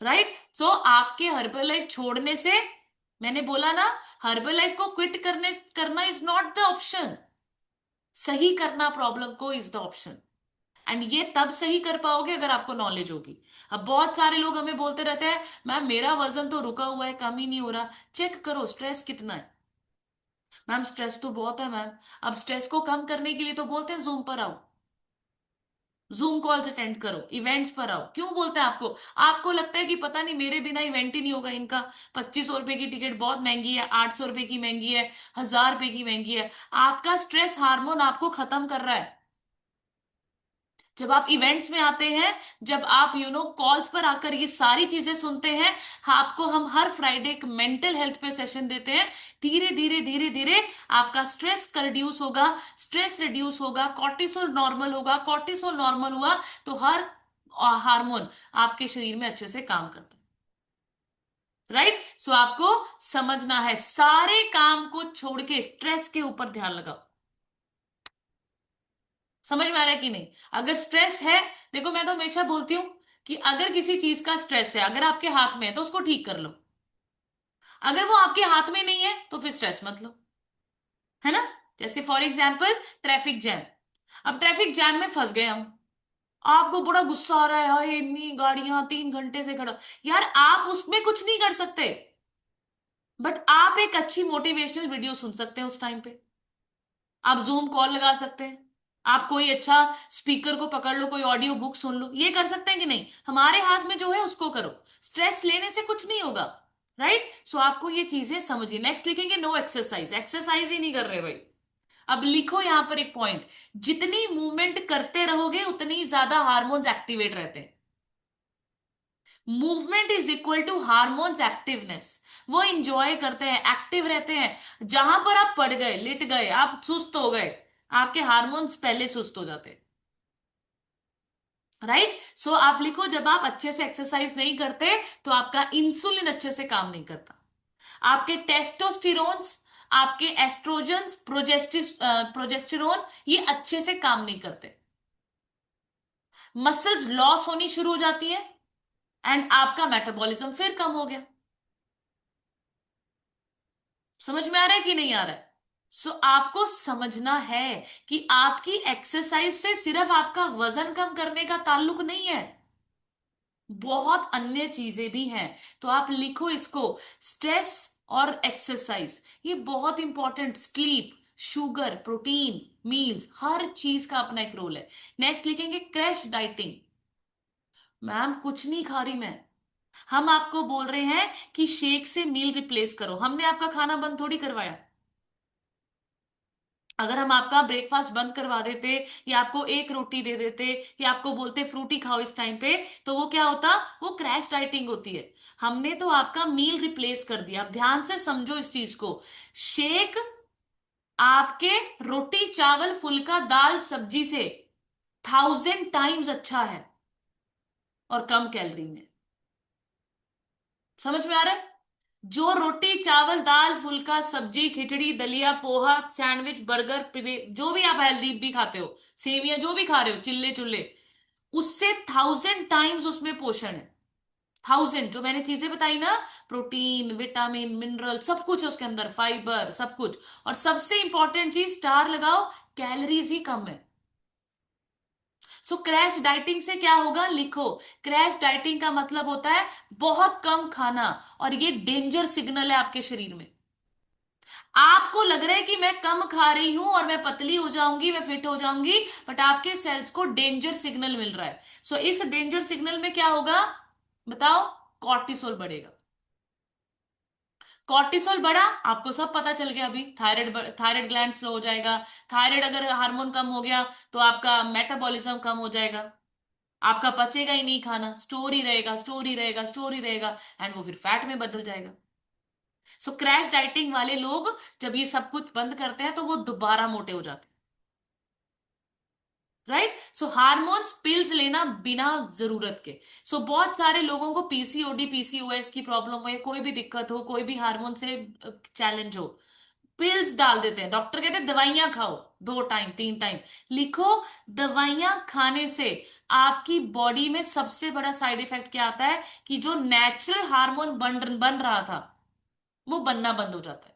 राइट। सो आपके हर्बल लाइफ छोड़ने से, मैंने बोला ना, हर्बल लाइफ को क्विट करने करना इज नॉट द ऑप्शन, सही करना प्रॉब्लम को इज द ऑप्शन। एंड ये तब सही कर पाओगे अगर आपको नॉलेज होगी। अब बहुत सारे लोग हमें बोलते रहते हैं, मैम मेरा वजन तो रुका हुआ है, कम ही नहीं हो रहा। चेक करो स्ट्रेस कितना है। मैम स्ट्रेस तो बहुत है मैम। अब स्ट्रेस को कम करने के लिए तो बोलते हैं जूम पर आओ, जूम कॉल्स अटेंड करो, इवेंट्स पर आओ। क्यों बोलते हैं आपको? आपको लगता है कि पता नहीं मेरे बिना इवेंट ही नहीं होगा इनका। 2500 रुपए की टिकट बहुत महंगी है, 800 रुपए की महंगी है, 1000 रुपए की महंगी है। आपका स्ट्रेस हार्मोन आपको खत्म कर रहा है। जब आप इवेंट्स में आते हैं, जब आप कॉल्स पर आकर ये सारी चीजें सुनते हैं, आपको हम हर फ्राइडे एक मेंटल हेल्थ पे सेशन देते हैं। धीरे धीरे धीरे धीरे आपका स्ट्रेस रिड्यूस होगा, स्ट्रेस रिड्यूस होगा, कॉर्टिसोल नॉर्मल होगा, कॉर्टिसोल नॉर्मल हुआ तो हर हार्मोन आपके शरीर में अच्छे से काम करता है। राइट। सो आपको समझना है, सारे काम को छोड़ के स्ट्रेस के ऊपर ध्यान लगाओ। समझ में आ रहा है कि नहीं? अगर स्ट्रेस है, देखो मैं तो हमेशा बोलती हूं कि अगर किसी चीज का स्ट्रेस है, अगर आपके हाथ में है तो उसको ठीक कर लो। अगर वो आपके हाथ में नहीं है तो फिर स्ट्रेस मत लो, है ना? जैसे फॉर एग्जाम्पल ट्रैफिक जैम। अब ट्रैफिक जैम में फंस गए हम, आपको बड़ा गुस्सा आ रहा है, हाय इतनी गाड़ियां 3 घंटे से खड़ा। यार आप उसमें कुछ नहीं कर सकते, बट आप एक अच्छी मोटिवेशनल वीडियो सुन सकते हैं उस टाइम पे। आप जूम कॉल लगा सकते हैं, आप कोई अच्छा स्पीकर को पकड़ लो, कोई ऑडियो बुक सुन लो। ये कर सकते हैं कि नहीं? हमारे हाथ में जो है उसको करो। स्ट्रेस लेने से कुछ नहीं होगा। राइट। सो आपको ये चीजें समझिए। नेक्स्ट लिखेंगे नो एक्सरसाइज, एक्सरसाइज ही नहीं कर रहे भाई। अब लिखो यहां पर एक पॉइंट, जितनी मूवमेंट करते रहोगे उतनी ज्यादा हार्मोन्स एक्टिवेट रहते हैं। Movement is equal to hormones activeness. वो इंजॉय करते हैं, एक्टिव रहते हैं। जहां पर आप पड़ गए, लेट गए, आप सुस्त हो गए, आपके हार्मोन्स पहले सुस्त हो जाते हैं। राइट। सो आप लिखो, जब आप अच्छे से एक्सरसाइज नहीं करते तो आपका इंसुलिन अच्छे से काम नहीं करता, आपके टेस्टोस्टिरोन्स, आपके एस्ट्रोजन्स, प्रोजेस्टेरोन, ये अच्छे से काम नहीं करते। मसल्स लॉस होनी शुरू हो जाती है, एंड आपका मेटाबॉलिज्म फिर कम हो गया। समझ में आ रहा है कि नहीं आ रहा है? सो आपको समझना है कि आपकी एक्सरसाइज से सिर्फ आपका वजन कम करने का ताल्लुक नहीं है, बहुत अन्य चीजें भी हैं। तो आप लिखो इसको, स्ट्रेस और एक्सरसाइज, ये बहुत important. Sleep, sugar, protein, meals, हर चीज का अपना एक रोल है। नेक्स्ट लिखेंगे क्रैश डाइटिंग। मैम कुछ नहीं खा रही मैं। हम आपको बोल रहे हैं कि शेक से मील रिप्लेस करो, हमने आपका खाना बंद थोड़ी करवाया। अगर हम आपका ब्रेकफास्ट बंद करवा देते, या आपको एक रोटी दे देते, या आपको बोलते फ्रूटी खाओ इस टाइम पे, तो वो क्या होता? वो क्रैश डाइटिंग होती है। हमने तो आपका मील रिप्लेस कर दिया। अब ध्यान से समझो इस चीज को। शेक आपके रोटी चावल फुल्का दाल सब्जी से 1000 टाइम्स अच्छा है, और कम कैलोरी में। समझ में आ रहा है? जो रोटी चावल दाल फुल्का सब्जी खिचड़ी दलिया पोहा सैंडविच बर्गर जो भी आप हेल्दी भी खाते हो, सेवियां जो भी खा रहे हो, चिल्ले चुल्ले, उससे 1000 टाइम्स उसमें पोषण है। 1000 जो मैंने चीजें बताई ना, प्रोटीन विटामिन मिनरल सब कुछ है उसके अंदर, फाइबर सब कुछ। और सबसे इंपॉर्टेंट चीज, स्टार लगाओ, कैलोरीज ही कम है। सो क्रैश डाइटिंग से क्या होगा? लिखो, क्रैश डाइटिंग का मतलब होता है बहुत कम खाना। और ये डेंजर सिग्नल है आपके शरीर में। आपको लग रहा है कि मैं कम खा रही हूं और मैं पतली हो जाऊंगी, मैं फिट हो जाऊंगी, बट आपके सेल्स को डेंजर सिग्नल मिल रहा है। सो इस डेंजर सिग्नल में क्या होगा बताओ? कॉर्टिसोल बढ़ेगा। कॉर्टिसोल बढ़ा, आपको सब पता चल गया अभी। थायराइड ग्लैंड स्लो हो जाएगा। थायराइड अगर हार्मोन कम हो गया तो आपका मेटाबॉलिज्म कम हो जाएगा, आपका पचेगा ही नहीं खाना, स्टोर ही रहेगा, स्टोर ही रहेगा, स्टोर ही रहेगा, एंड वो फिर फैट में बदल जाएगा। सो क्रैश डाइटिंग वाले लोग जब ये सब कुछ बंद करते हैं तो वो दोबारा मोटे हो जाते हैं। राइट। सो हार्मोन्स पिल्स लेना बिना जरूरत के। सो बहुत सारे लोगों को पीसीओडी पीसीओएस की प्रॉब्लम हो, या कोई भी दिक्कत हो, कोई भी हार्मोन से चैलेंज हो, पिल्स डाल देते हैं, डॉक्टर कहते हैं दवाइयां खाओ 2 टाइम 3 टाइम। लिखो, दवाइयां खाने से आपकी बॉडी में सबसे बड़ा साइड इफेक्ट क्या आता है कि जो नेचुरल हार्मोन बन बन रहा था वो बनना बंद हो जाता है।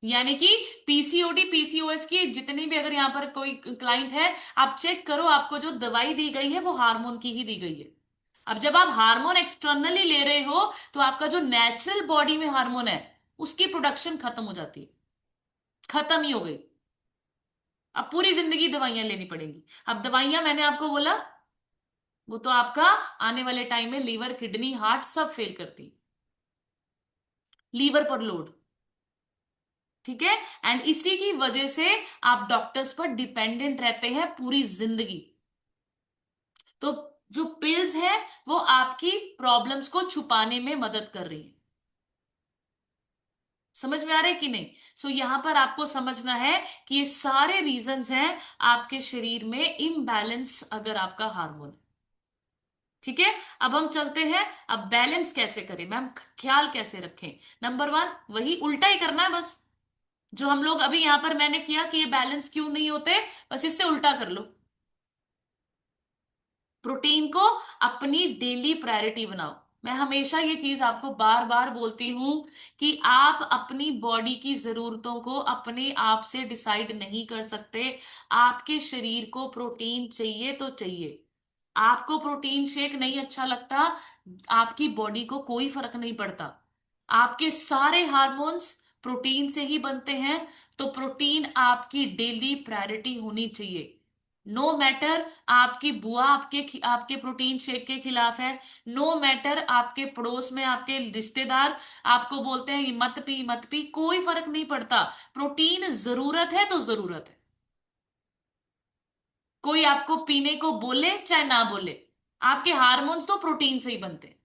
यानी कि पीसीओडी पीसीओएस की जितनी भी, अगर यहां पर कोई क्लाइंट है, आप चेक करो, आपको जो दवाई दी गई है वो हार्मोन की ही दी गई है। अब जब आप हार्मोन एक्सटर्नली ले रहे हो तो आपका जो नेचुरल बॉडी में हार्मोन है उसकी प्रोडक्शन खत्म हो जाती है, खत्म ही हो गई। अब पूरी जिंदगी दवाइयां लेनी पड़ेंगी। अब दवाइयां मैंने आपको बोला, वो तो आपका आने वाले टाइम में लीवर किडनी हार्ट सब फेल करती, लीवर पर लोड। ठीक है। एंड इसी की वजह से आप डॉक्टर्स पर डिपेंडेंट रहते हैं पूरी जिंदगी। तो जो पिल्स है वो आपकी प्रॉब्लम्स को छुपाने में मदद कर रही है। समझ में आ रहा है कि नहीं? सो यहां पर आपको समझना है कि ये सारे रीजंस हैं आपके शरीर में इम्बैलेंस, अगर आपका हार्मोन। ठीक है। अब हम चलते हैं, अब बैलेंस कैसे करें मैम, ख्याल कैसे रखें। नंबर 1, वही उल्टा ही करना है बस, जो हम लोग अभी यहां पर मैंने किया कि ये बैलेंस क्यों नहीं होते, बस इससे उल्टा कर लो। प्रोटीन को अपनी डेली प्रायोरिटी बनाओ। मैं हमेशा ये चीज आपको बार बार बोलती हूं कि आप अपनी बॉडी की जरूरतों को अपने आप से डिसाइड नहीं कर सकते। आपके शरीर को प्रोटीन चाहिए तो चाहिए। आपको प्रोटीन शेक नहीं अच्छा लगता, आपकी बॉडी को कोई फर्क नहीं पड़ता। आपके सारे हार्मोन्स प्रोटीन से ही बनते हैं, तो प्रोटीन आपकी डेली प्रायोरिटी होनी चाहिए। नो मैटर आपकी बुआ आपके प्रोटीन शेक के खिलाफ है, नो मैटर आपके पड़ोस में आपके रिश्तेदार आपको बोलते हैं ये मत पी मत पी, कोई फर्क नहीं पड़ता। प्रोटीन जरूरत है तो जरूरत है। कोई आपको पीने को बोले चाहे ना बोले, आपके हार्मोन्स तो प्रोटीन से ही बनते हैं।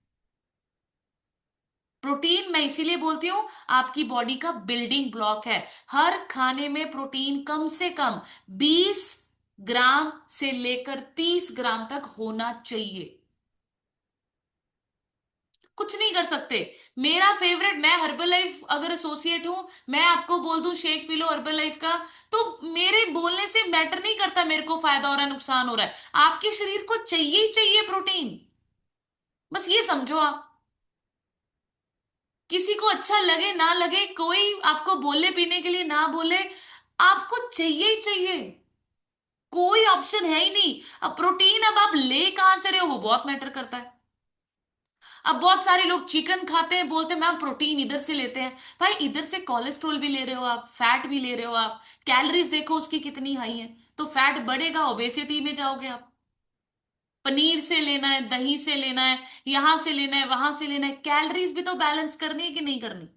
प्रोटीन मैं इसीलिए बोलती हूं आपकी बॉडी का बिल्डिंग ब्लॉक है। हर खाने में प्रोटीन कम से कम 20 ग्राम से लेकर 30 ग्राम तक होना चाहिए। कुछ नहीं कर सकते। मेरा फेवरेट, मैं हर्बल लाइफ अगर एसोसिएट हूं, मैं आपको बोल दूं shake P low herbal life का, तो मेरे बोलने से मैटर नहीं करता मेरे को फायदा हो रहा है नुकसान हो रहा है, आपके शरीर को चाहिए ही चाहिए प्रोटीन। बस ये समझो आप। किसी को अच्छा लगे ना लगे, कोई आपको बोले पीने के लिए ना बोले, आपको चाहिए ही चाहिए। कोई ऑप्शन है ही नहीं। अब प्रोटीन अब आप ले कहां से रहे हो वो बहुत मैटर करता है। अब बहुत सारे लोग चिकन खाते हैं, बोलते हैं मैम प्रोटीन इधर से लेते हैं। भाई इधर से कोलेस्ट्रॉल भी ले रहे हो आप, फैट भी ले रहे हो आप, कैलोरीज देखो उसकी कितनी हाई है, तो फैट बढ़ेगा, ओबेसिटी में जाओगे आप। पनीर से लेना है, दही से लेना है, यहां से लेना है, वहां से लेना है, कैलोरीज भी तो बैलेंस करनी है कि नहीं करनी।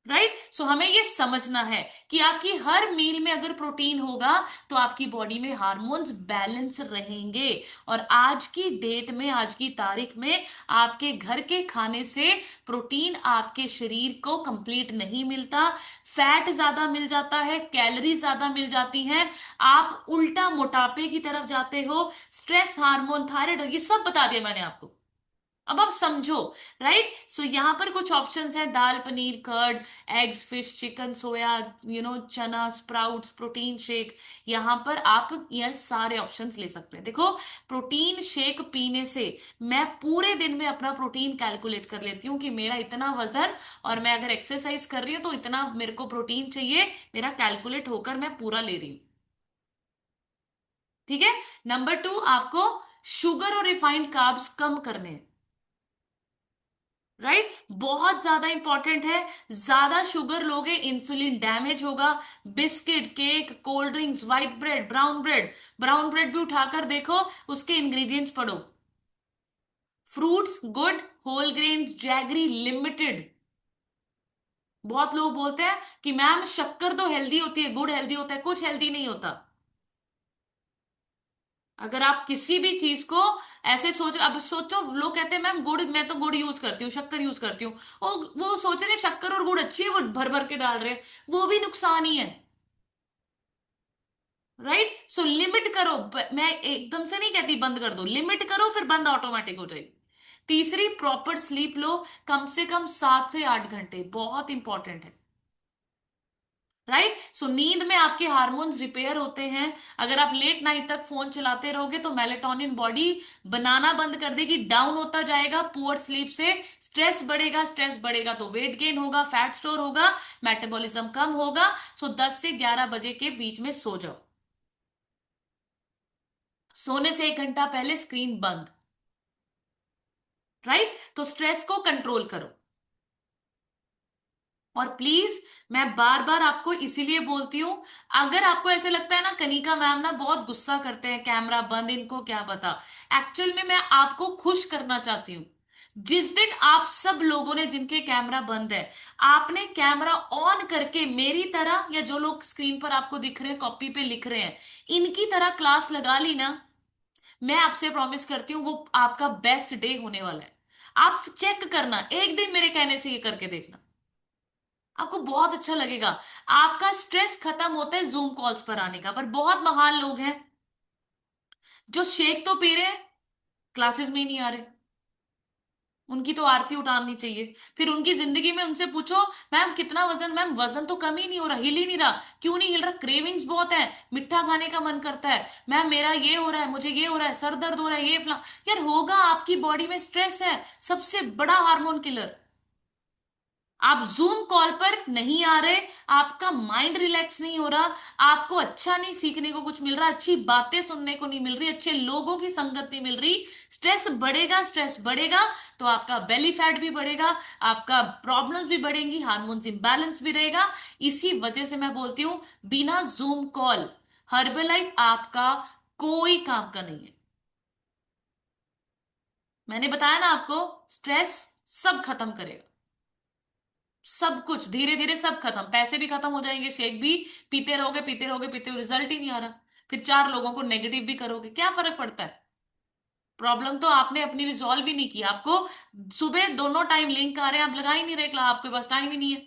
राइट। सो हमें ये समझना है कि आपकी हर मील में अगर प्रोटीन होगा तो आपकी बॉडी में हार्मोन्स बैलेंस रहेंगे। और आज की डेट में, आज की तारीख में आपके घर के खाने से प्रोटीन आपके शरीर को कंप्लीट नहीं मिलता, फैट ज्यादा मिल जाता है, कैलोरी ज्यादा मिल जाती हैं, आप उल्टा मोटापे की तरफ जाते हो, स्ट्रेस हार्मोन, थायराइड, ये सब बता दिया मैंने आपको। अब आप समझो। राइट। सो यहां पर कुछ ऑप्शंस हैं, दाल paneer curd, eggs fish chicken soya, चना स्प्राउट्स, प्रोटीन शेक। यहां पर आप ये सारे ऑप्शंस ले सकते हैं। देखो, प्रोटीन शेक पीने से मैं पूरे दिन में अपना प्रोटीन कैलकुलेट कर लेती हूँ कि मेरा इतना वजन, और मैं अगर एक्सरसाइज कर रही हूँ तो इतना मेरे को प्रोटीन चाहिए, मेरा कैलकुलेट होकर मैं पूरा ले रही हूँ। ठीक है। नंबर 2, आपको शुगर और रिफाइंड कार्ब्स कम करने हैं। राइट। बहुत ज्यादा इंपॉर्टेंट है। ज्यादा शुगर लोगे इंसुलिन डैमेज होगा। Biscuit, cake, cold drinks, white bread, brown bread, brown bread भी उठाकर देखो, उसके इंग्रेडिएंट्स पढ़ो। Fruits good, whole grains jaggery limited. बहुत लोग बोलते हैं कि मैम शक्कर तो हेल्दी होती है, गुड़ हेल्दी होता है, कुछ हेल्दी नहीं होता। अगर आप किसी भी चीज को ऐसे सोच, अब सोचो, लोग कहते हैं मैम गुड़, मैं तो गुड़ यूज करती हूँ, शक्कर यूज करती हूँ, और वो सोच रहे हैं शक्कर और गुड़ अच्छी है, वो भर भर के डाल रहे हैं, वो भी नुकसान ही है। राइट। सो लिमिट करो, मैं एकदम से नहीं कहती बंद कर दो, लिमिट करो, फिर बंद ऑटोमेटिक हो जाएगी। तीसरी, प्रॉपर स्लीप लो, कम से कम 7 से 8 घंटे, बहुत इंपॉर्टेंट है। राइट। सो नींद में आपके हार्मोन्स रिपेयर होते हैं। अगर आप लेट नाइट तक फोन चलाते रहोगे तो मेलेटोनिन बॉडी बनाना बंद कर देगी, डाउन होता जाएगा पुअर स्लीप से। स्ट्रेस बढ़ेगा, स्ट्रेस बढ़ेगा तो वेट गेन होगा, फैट स्टोर होगा, मेटाबॉलिज्म कम होगा। सो 10 से 11 बजे के बीच में सो जाओ। सोने से 1 घंटा पहले स्क्रीन बंद। राइट। तो स्ट्रेस को कंट्रोल करो। और प्लीज, मैं बार बार आपको इसीलिए बोलती हूं, अगर आपको ऐसे लगता है ना कनिका मैम ना बहुत गुस्सा करते हैं, कैमरा बंद, इनको क्या पता, एक्चुअल में मैं आपको खुश करना चाहती हूँ। जिस दिन आप सब लोगों ने जिनके कैमरा बंद है, आपने कैमरा ऑन करके मेरी तरह, या जो लोग स्क्रीन पर आपको दिख रहे हैं कॉपी पे लिख रहे हैं, इनकी तरह क्लास लगा ली ना, मैं आपसे प्रॉमिस करती हूँ वो आपका बेस्ट डे होने वाला है। आप चेक करना, एक दिन मेरे कहने से ये करके देखना, आपको बहुत अच्छा लगेगा। आपका स्ट्रेस खत्म होता है जूम कॉल्स पर आने का। पर बहुत महान लोग हैं जो शेक तो पी रहे हैं, क्लासेस में ही नहीं आ रहे। उनकी तो आरती उतारनी चाहिए। फिर उनकी जिंदगी में उनसे पूछो, मैम कितना वजन, मैम वजन तो कम ही नहीं हो रहा, हिल ही नहीं रहा। क्यों नहीं हिल रहा? क्रेविंग्स बहुत है, मिठा खाने का मन करता है, मैम मेरा ये हो रहा है, मुझे ये हो रहा है, सर दर्द हो रहा है, ये फला। यार होगा, आपकी बॉडी में स्ट्रेस है, सबसे बड़ा हार्मोन किलर। आप जूम कॉल पर नहीं आ रहे, आपका माइंड रिलैक्स नहीं हो रहा, आपको अच्छा नहीं सीखने को कुछ मिल रहा, अच्छी बातें सुनने को नहीं मिल रही, अच्छे लोगों की संगत नहीं मिल रही, स्ट्रेस बढ़ेगा, स्ट्रेस बढ़ेगा तो आपका बेली फैट भी बढ़ेगा, आपका प्रॉब्लम्स भी बढ़ेंगी, हार्मोन्स इंबैलेंस भी रहेगा। इसी वजह से मैं बोलती हूं, बिना जूम कॉल हर्बलाइफ आपका कोई काम का नहीं है। मैंने बताया ना आपको, स्ट्रेस सब खत्म करेगा, सब कुछ धीरे धीरे सब खत्म, पैसे भी खत्म हो जाएंगे, शेक भी पीते रहोगे, पीते रहोगे, पीते हो, रिजल्ट ही नहीं आ रहा, फिर 4 लोगों को नेगेटिव भी करोगे, क्या फर्क पड़ता है? प्रॉब्लम तो आपने अपनी रिजॉल्व ही नहीं की। आपको सुबह दोनों टाइम लिंक आ रहे हैं, आप लगा ही नहीं रहे, आपके पास टाइम ही नहीं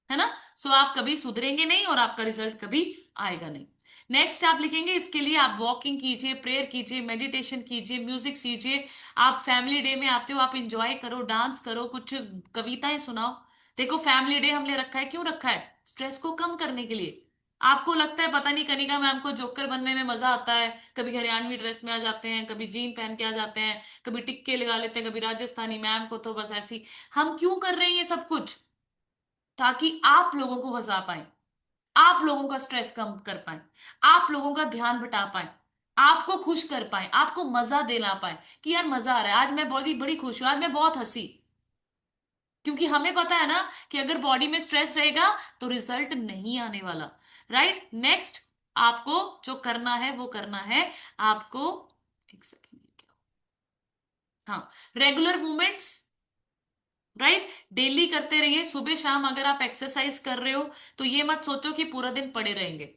है ना? सो आप कभी सुधरेंगे नहीं और आपका रिजल्ट कभी आएगा नहीं। नेक्स्ट आप लिखेंगे, इसके लिए आप वॉकिंग कीजिए, प्रेयर कीजिए, मेडिटेशन कीजिए, म्यूजिक सीजिए। आप फैमिली डे में आते हो, आप इंजॉय करो, डांस करो, कुछ कविताएं सुनाओ। देखो फैमिली डे हमने रखा है, क्यों रखा है? स्ट्रेस को कम करने के लिए। आपको लगता है पता नहीं कनिका मैम को जोकर बनने में मजा आता है, कभी हरियाणवी ड्रेस में आ जाते हैं, कभी जीन पहन के आ जाते हैं, कभी टिक्के लगा लेते हैं, कभी राजस्थानी, मैम को तो बस ऐसी। हम क्यों कर रहे हैं ये सब कुछ? ताकि आप लोगों को हंसा पाए, आप लोगों का स्ट्रेस कम कर पाए, आप लोगों का ध्यान बटा पाए, आपको खुश कर पाए, आपको मजा दिला पाए कि यार मजा आ रहा है, आज मैं बड़ी बड़ी खुश हूं, आज मैं बहुत हंसी। क्योंकि हमें पता है ना कि अगर बॉडी में स्ट्रेस रहेगा तो रिजल्ट नहीं आने वाला। राइट। नेक्स्ट, आपको जो करना है वो करना है। आपको एक सेकेंड, हाँ, रेगुलर मूवमेंट्स, राइट, डेली करते रहिए, सुबह शाम। अगर आप एक्सरसाइज कर रहे हो तो ये मत सोचो कि पूरा दिन पड़े रहेंगे।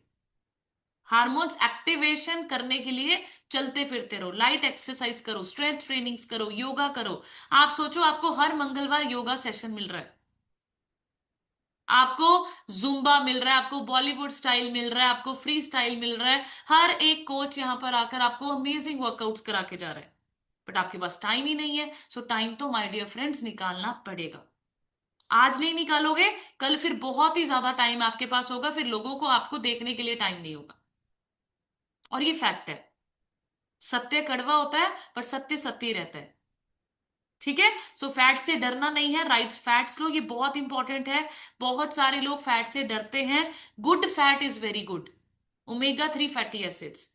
हार्मोन्स एक्टिवेशन करने के लिए चलते फिरते रहो, लाइट एक्सरसाइज करो, स्ट्रेंथ ट्रेनिंग्स करो, योगा करो। आप सोचो आपको हर मंगलवार योगा सेशन मिल रहा है, आपको जुम्बा मिल रहा है, आपको बॉलीवुड स्टाइल मिल रहा है, आपको फ्री स्टाइल मिल रहा है, हर एक कोच यहां पर आकर आपको अमेजिंग वर्कआउट्स करा के जा रहा है। बट आपके पास टाइम ही नहीं है। सो टाइम तो माय डियर फ्रेंड्स निकालना पड़ेगा। आज नहीं निकालोगे, कल फिर बहुत ही ज्यादा टाइम आपके पास होगा, फिर लोगों को आपको देखने के लिए टाइम नहीं होगा। और ये फैक्ट है, सत्य कड़वा होता है पर सत्य सत्य ही रहता है। ठीक है। सो फैट से डरना नहीं है, राइट्स फैट्स लो, ये बहुत इंपॉर्टेंट है। बहुत सारे लोग फैट से डरते हैं। Good fat is very good, omega 3 fatty acids,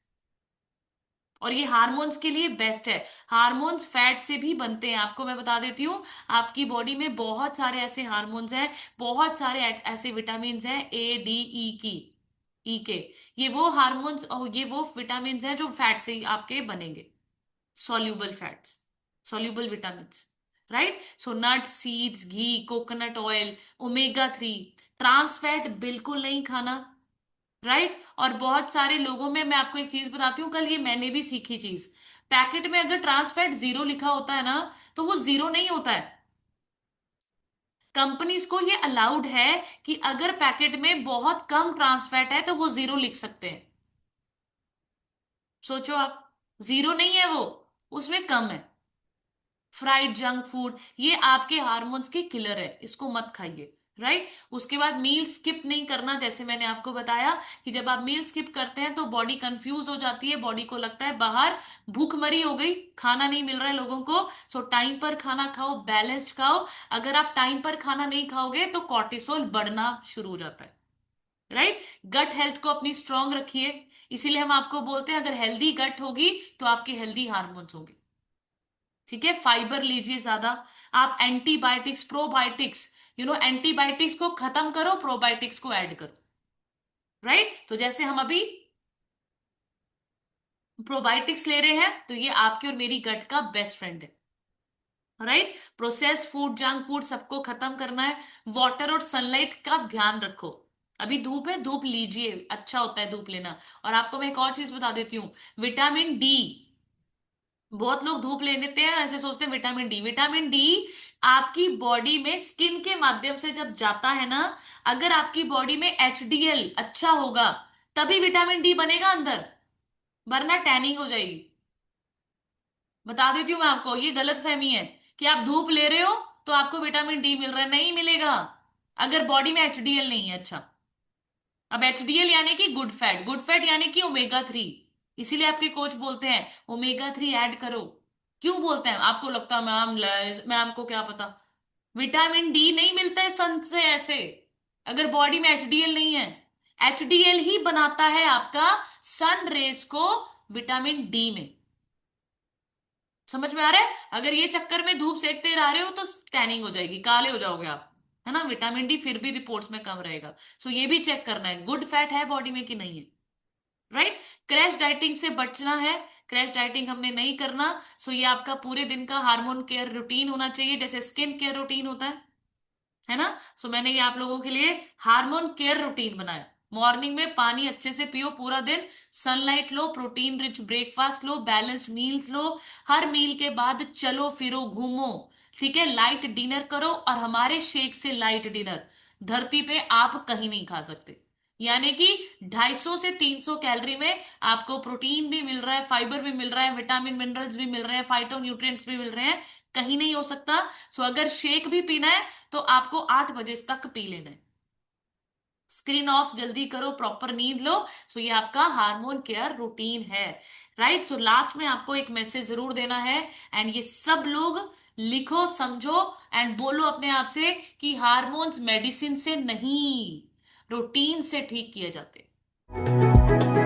और ये हार्मोन्स के लिए बेस्ट है। हार्मोन्स फैट से भी बनते हैं, आपको मैं बता देती हूँ। आपकी बॉडी में बहुत सारे ऐसे हार्मोन्स हैं, बहुत सारे ऐसे विटामिन हैं, ए डी ई की, ई के, ये वो हार्मोन्स और ये वो विटामिन हैं जो फैट से ही आपके बनेंगे। Soluble fats, soluble vitamins. Right. So nuts, seeds, ghee, coconut oil, omega 3। Trans fat बिल्कुल नहीं खाना। राइट। और बहुत सारे लोगों में, मैं आपको एक चीज बताती हूँ, कल ये मैंने भी सीखी चीज, पैकेट में अगर ट्रांस फैट 0 लिखा होता है ना, तो वो 0 नहीं होता है। कंपनीज को ये अलाउड है कि अगर पैकेट में बहुत कम ट्रांस फैट है तो वो 0 लिख सकते हैं। सोचो आप, 0 नहीं है वो, उसमें कम है। फ्राइड जंक फूड ये आपके हार्मोन्स के किलर है, इसको मत खाइए। राइट। उसके बाद मील स्किप नहीं करना, जैसे मैंने आपको बताया कि जब आप मील स्किप करते हैं तो बॉडी कंफ्यूज हो जाती है, बॉडी को लगता है बाहर भूखमरी हो गई, खाना नहीं मिल रहा है लोगों को। सो टाइम पर खाना खाओ, बैलेंस्ड खाओ। अगर आप टाइम पर खाना नहीं खाओगे तो कॉर्टिसोल बढ़ना शुरू हो जाता है, राइट। गट हेल्थ को अपनी स्ट्रांग रखिए, इसीलिए हम आपको बोलते हैं अगर हेल्दी गट होगी तो आपके हेल्दी हार्मोन्स होंगे। ठीक है, फाइबर लीजिए ज्यादा। आप एंटीबायोटिक्स, प्रोबायोटिक्स, एंटीबायोटिक्स को खत्म करो, प्रोबायोटिक्स को ऐड करो, राइट। तो जैसे हम अभी प्रोबायोटिक्स ले रहे हैं तो ये आपके और मेरी गट का बेस्ट फ्रेंड है, right. Process food, junk food सबको खत्म करना है। वाटर और सनलाइट का ध्यान रखो। अभी धूप है, धूप लीजिए, अच्छा होता है धूप लेना। और आपको मैं एक और चीज बता देती हूँ, विटामिन डी। बहुत लोग धूप ले लेते हैं, ऐसे सोचते हैं विटामिन डी, विटामिन डी आपकी बॉडी में स्किन के माध्यम से जब जाता है ना, अगर आपकी बॉडी में एचडीएल अच्छा होगा तभी विटामिन डी बनेगा अंदर, वरना टैनिंग हो जाएगी। बता देती हूँ मैं आपको, ये गलत फहमी है कि आप धूप ले रहे हो तो आपको विटामिन डी मिल रहा है, नहीं मिलेगा अगर बॉडी में एचडीएल नहीं है अच्छा। अब एचडीएल यानी कि गुड फैट, गुड फैट यानी कि ओमेगा 3। इसीलिए आपके कोच बोलते हैं ओमेगा 3 ऐड करो। क्यों बोलते हैं? आपको लगता है मैम, मैम को क्या पता। विटामिन डी नहीं मिलता है सन से ऐसे, अगर बॉडी में एचडीएल नहीं है। एचडीएल ही बनाता है आपका सन रेस को विटामिन डी में। समझ में आ रहा है? अगर ये चक्कर में धूप सेकते रह रहे हो तो टैनिंग हो जाएगी, काले हो जाओगे आप, है ना। विटामिन डी फिर भी रिपोर्ट्स में कम रहेगा। सो ये भी चेक करना है गुड फैट है बॉडी में कि नहीं है, राइट। क्रैश डाइटिंग से बचना है, क्रैश डाइटिंग हमने नहीं करना। सो ये आपका पूरे दिन का हार्मोन केयर रूटीन होना चाहिए, जैसे स्किन केयर रूटीन होता है ना। सो मैंने ये आप लोगों के लिए हार्मोन केयर रूटीन बनाया। मॉर्निंग में पानी अच्छे से पियो पूरा दिन, सनलाइट लो, प्रोटीन रिच ब्रेकफास्ट लो, बैलेंस मील्स लो, हर मील के बाद चलो फिरो घूमो, ठीक है, लाइट डिनर करो। और हमारे शेक से लाइट डिनर धरती पे आप कहीं नहीं खा सकते। यानी कि 250 से 300 कैलोरी में आपको प्रोटीन भी मिल रहा है, फाइबर भी मिल रहा है, विटामिन मिनरल्स भी मिल रहे हैं, फाइटो न्यूट्रिएंट्स भी मिल रहे हैं, कहीं नहीं हो सकता। सो अगर शेक भी पीना है तो आपको 8 बजे तक पी लेना है। स्क्रीन ऑफ जल्दी करो, प्रॉपर नींद लो। सो ये आपका हार्मोन केयर रूटीन है, राइट। सो लास्ट में आपको एक मैसेज जरूर देना है, एंड ये सब लोग लिखो, समझो एंड बोलो अपने आप से कि हार्मोन्स मेडिसिन से नहीं, रूटीन से ठीक किए जाते हैं।